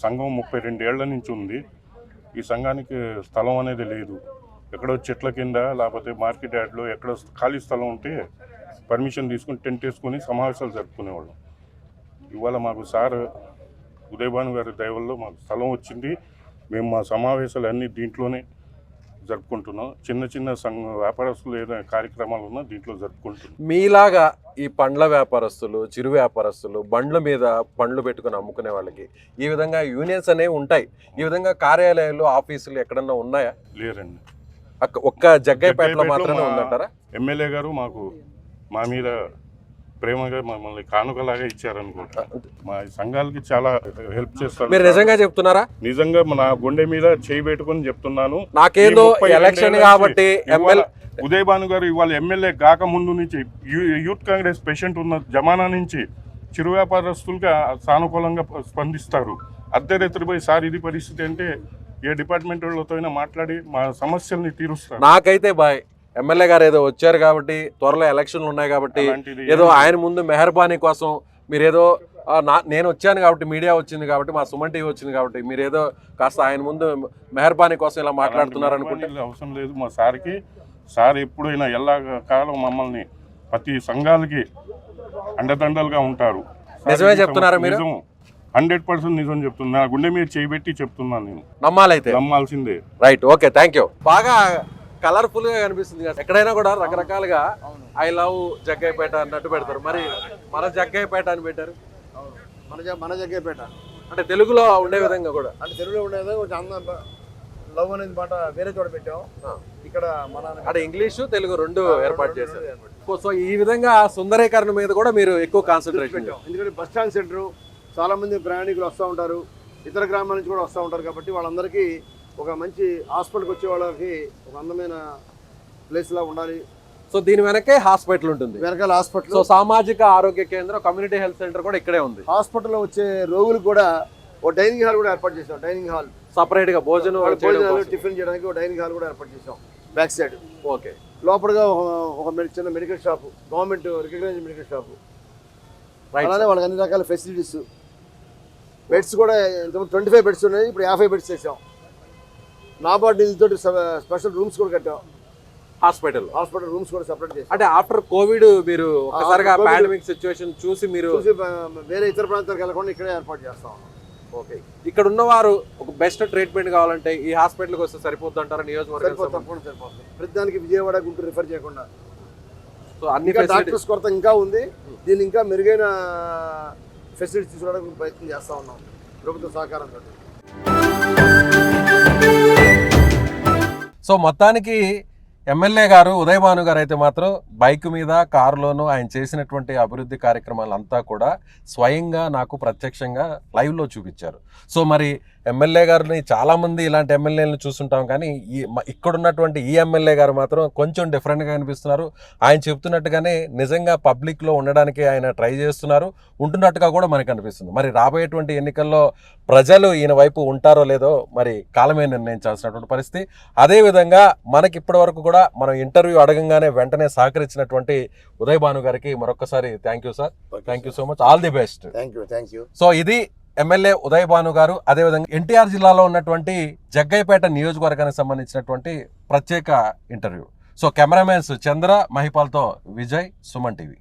సంఘం 32 ఏళ్ల నుంచి ఉంది. ఈ సంఘానికి స్థలం అనేది లేదు. ఎక్కడో చెట్ల కింద లేకపోతే మార్కెట్ యార్డ్లో ఎక్కడో ఖాళీ స్థలం ఉంటే పర్మిషన్ తీసుకుని టెంట్ వేసుకుని సమావేశాలు జరుపుకునేవాళ్ళం. ఇవాళ మాకు సార్ ఉదయభాను గారి దయవల్లో మాకు స్థలం వచ్చింది. మేము మా సమావేశాలు అన్నీ దీంట్లోనే జరుపుకుంటున్నాం. చిన్న చిన్న వ్యాపారస్తులు ఏదైనా కార్యక్రమాలు ఉన్నా దీంట్లో జరుపుకుంటున్నాం. మీలాగా ఈ పండ్ల వ్యాపారస్తులు, చిరు వ్యాపారస్తులు, బండ్ల మీద పండ్లు పెట్టుకుని అమ్ముకునే వాళ్ళకి ఈ విధంగా యూనియన్స్ అనేవి ఉంటాయి. ఈ విధంగా కార్యాలయాలు, ఆఫీసులు ఎక్కడన్నా ఉన్నాయా? లేరండి. ఒక్క జగ్గయ్యపేటలో మాత్రమే ఉందంటారా? ఎమ్మెల్యే గారు మా మీద ప్రేమగా మమ్మల్ని కానుకలాగా ఇచ్చారనుకుంటా. మా సంఘాలకి చాలా హెల్ప్ చేస్తారు. మీరు నిజంగా చెప్తున్నారా? నిజంగా నా గుండె మీద చేయి పెట్టుకుని చెప్తున్నాను. నాకేదో ఎలక్షన్ కాబట్టి ఉదయభాను గారు ఇవాళ ఎమ్మెల్యే కాక ముందు నుంచి యూత్ కాంగ్రెస్ ప్రెసిడెంట్ ఉన్న జమానా నుంచి చిరు వ్యాపారస్తులుగా సానుకూలంగా స్పందిస్తారు. అర్ధరాత్రిపై సార్ ఇది పరిస్థితి అంటే ఏ డిపార్ట్మెంట్ వాళ్ళతో అయినా మాట్లాడి మా సమస్యల్ని తీరుస్తారు. నాకైతే బాయ్, ఎమ్మెల్యే గారు ఏదో వచ్చారు కాబట్టి, త్వరలో ఎలక్షన్లు ఉన్నాయి కాబట్టి, ఏదో ఆయన ముందు మెహర్బానీ కోసం మీరేదో నేను వచ్చాను కాబట్టి, మీడియా వచ్చింది కాబట్టి, మా సుమన్ టీవీ వచ్చింది కాబట్టి, మీరేదో కాస్త ఆయన ముందు మెహర్బానీ కోసం ఇలా మాట్లాడుతున్నారు అనుకుంటే అవసరం లేదు. మా సార్ ఎప్పుడైనా ఎలా కాలం మమ్మల్ని ప్రతి సంఘాలకి అండదండలుగా ఉంటారు. నిజమే చెప్తున్నారా మీరు? 100% నిజం చెప్తున్నా. నా గుండె మీద చేయబెట్టి చెప్తున్నాను. నేను నమ్మాల్సిందే. Right, okay, thank you. బాగా కలర్ఫుల్ గా కనిపిస్తుంది కదా. ఎక్కడైనా కూడా రకరకాలుగా ఐ లవ్ జగ్గయ్యపేట అన్నట్టు పెడతారు. మరి మన జగ్గయ్యపేట అని పెట్టారు. మన జగ్గయ్యపేట అంటే తెలుగులో ఉండే విధంగా కూడా, అంటే తెలుగులో ఉండేది కొంచెం అందం, లవ్ అనేది మాట వేరే చోట పెట్టాం. ఇక్కడ అంటే ఇంగ్లీషు తెలుగు రెండు ఏర్పాటు చేశారు. సో ఈ విధంగా సుందరీకరణ మీద కూడా మీరు ఎక్కువ కాన్సన్ట్రేషన్ పెట్టాం. ఎందుకంటే బస్ స్టాండ్ సెంటర్ చాలా మంది ప్రయాణికులు వస్తూ ఉంటారు, ఇతర గ్రామాల నుంచి కూడా వస్తూ ఉంటారు. కాబట్టి వాళ్ళందరికీ ఒక మంచి హాస్పిటల్కి వచ్చే వాళ్ళకి ఒక అందమైన ప్లేస్లా ఉండాలి. సో దీని వెనకే హాస్పిటల్ ఉంటుంది. వెనకాల హాస్పిటల్. సో సామాజిక ఆరోగ్య కేంద్రం, కమ్యూనిటీ హెల్త్ సెంటర్ కూడా ఇక్కడే ఉంది. హాస్పిటల్లో వచ్చే రోగులు కూడా ఓ డైనింగ్ హాల్ కూడా ఏర్పాటు చేసాం. డైనింగ్ హాల్ సపరేట్ గా భోజనాలు టిఫిన్ చేయడానికి ఒక డైనింగ్ హాల్ కూడా ఏర్పాటు చేసాం బ్యాక్ సైడ్. ఓకే. లోపలగా ఒక చిన్న medical shop, government recognised medical shop. అలానే వాళ్ళకి అన్ని రకాల ఫెసిలిటీస్. బెడ్స్ కూడా 25 బెడ్స్ ఉన్నాయి, ఇప్పుడు 50 బెడ్స్ చేసాం. నాబార్డ్ నిధులతో స్పెషల్ రూమ్స్ కూడా కట్టాం. హాస్పిటల్ రూమ్స్ కూడా సెపరేట్ చేసాం. అంటే ఆఫ్టర్ కోవిడ్ మీరు ఒక్కసారిగా పాండమిక్ సిచ్యువేషన్ చూసి మీరు వేరే ఇతర ప్రాంతాలకు వెళ్ళకుండా ఇక్కడే ఏర్పాటు చేస్తాం. ఓకే. ఇక్కడ ఉన్నవారు ఒక బెస్ట్ ట్రీట్మెంట్ కావాలంటే ఈ హాస్పిటల్కి వస్తే సరిపోద్ది అంటారా? నియోజకవర్గం సరిపోతుంది. ప్రతిదానికి విజయవాడ, గుంటూరు రిఫర్ చేయకుండా. సో అన్ని డాక్టర్స్ కొరత ఇంకా ఉంది. దీన్ని ఇంకా మెరుగైన ఫెసిలిటీస్ తీసుకోవడానికి ప్రయత్నం చేస్తూ ఉన్నాం ప్రభుత్వ సహకారంతో. సో మొత్తానికి ఎమ్మెల్యే గారు ఉదయభాను గారు అయితే మాత్రం బైక్ మీద, కారులోనూ ఆయన చేసినటువంటి అభివృద్ధి కార్యక్రమాలంతా కూడా స్వయంగా నాకు ప్రత్యక్షంగా లైవ్లో చూపించారు. సో మరి ఎమ్మెల్యే గారిని చాలామంది ఇలాంటి ఎమ్మెల్యేలను చూస్తుంటాం, కానీ ఇక్కడున్నటువంటి ఈ ఎమ్మెల్యే గారు మాత్రం కొంచెం డిఫరెంట్గా అనిపిస్తున్నారు. ఆయన చెప్తున్నట్టుగానే నిజంగా పబ్లిక్లో ఉండడానికి ఆయన ట్రై చేస్తున్నారు, ఉంటున్నట్టుగా కూడా మనకు అనిపిస్తుంది. మరి రాబోయేటువంటి ఎన్నికల్లో ప్రజలు ఈయన వైపు ఉంటారో లేదో మరి కాలమే నిర్ణయించాల్సినటువంటి పరిస్థితి. అదేవిధంగా మనకి ఇప్పటి వరకు కూడా మనం ఇంటర్వ్యూ అడగంగానే వెంటనే సహకరించినటువంటి ఉదయభాను గారికి మరొకసారి thank you sir. Thank you so much. All the best. Thank you. So ఇది ఎమ్మెల్యే ఉదయభాను గారు. అదేవిధంగా ఎన్టీఆర్ జిల్లాలో ఉన్నటువంటి జగ్గయ్యపేట నియోజకవర్గానికి సంబంధించినటువంటి ప్రత్యేక ఇంటర్వ్యూ. సో కెమెరామెన్స్ చంద్ర, మహిపాల్తో విజయ్, సుమన్ టీవీ.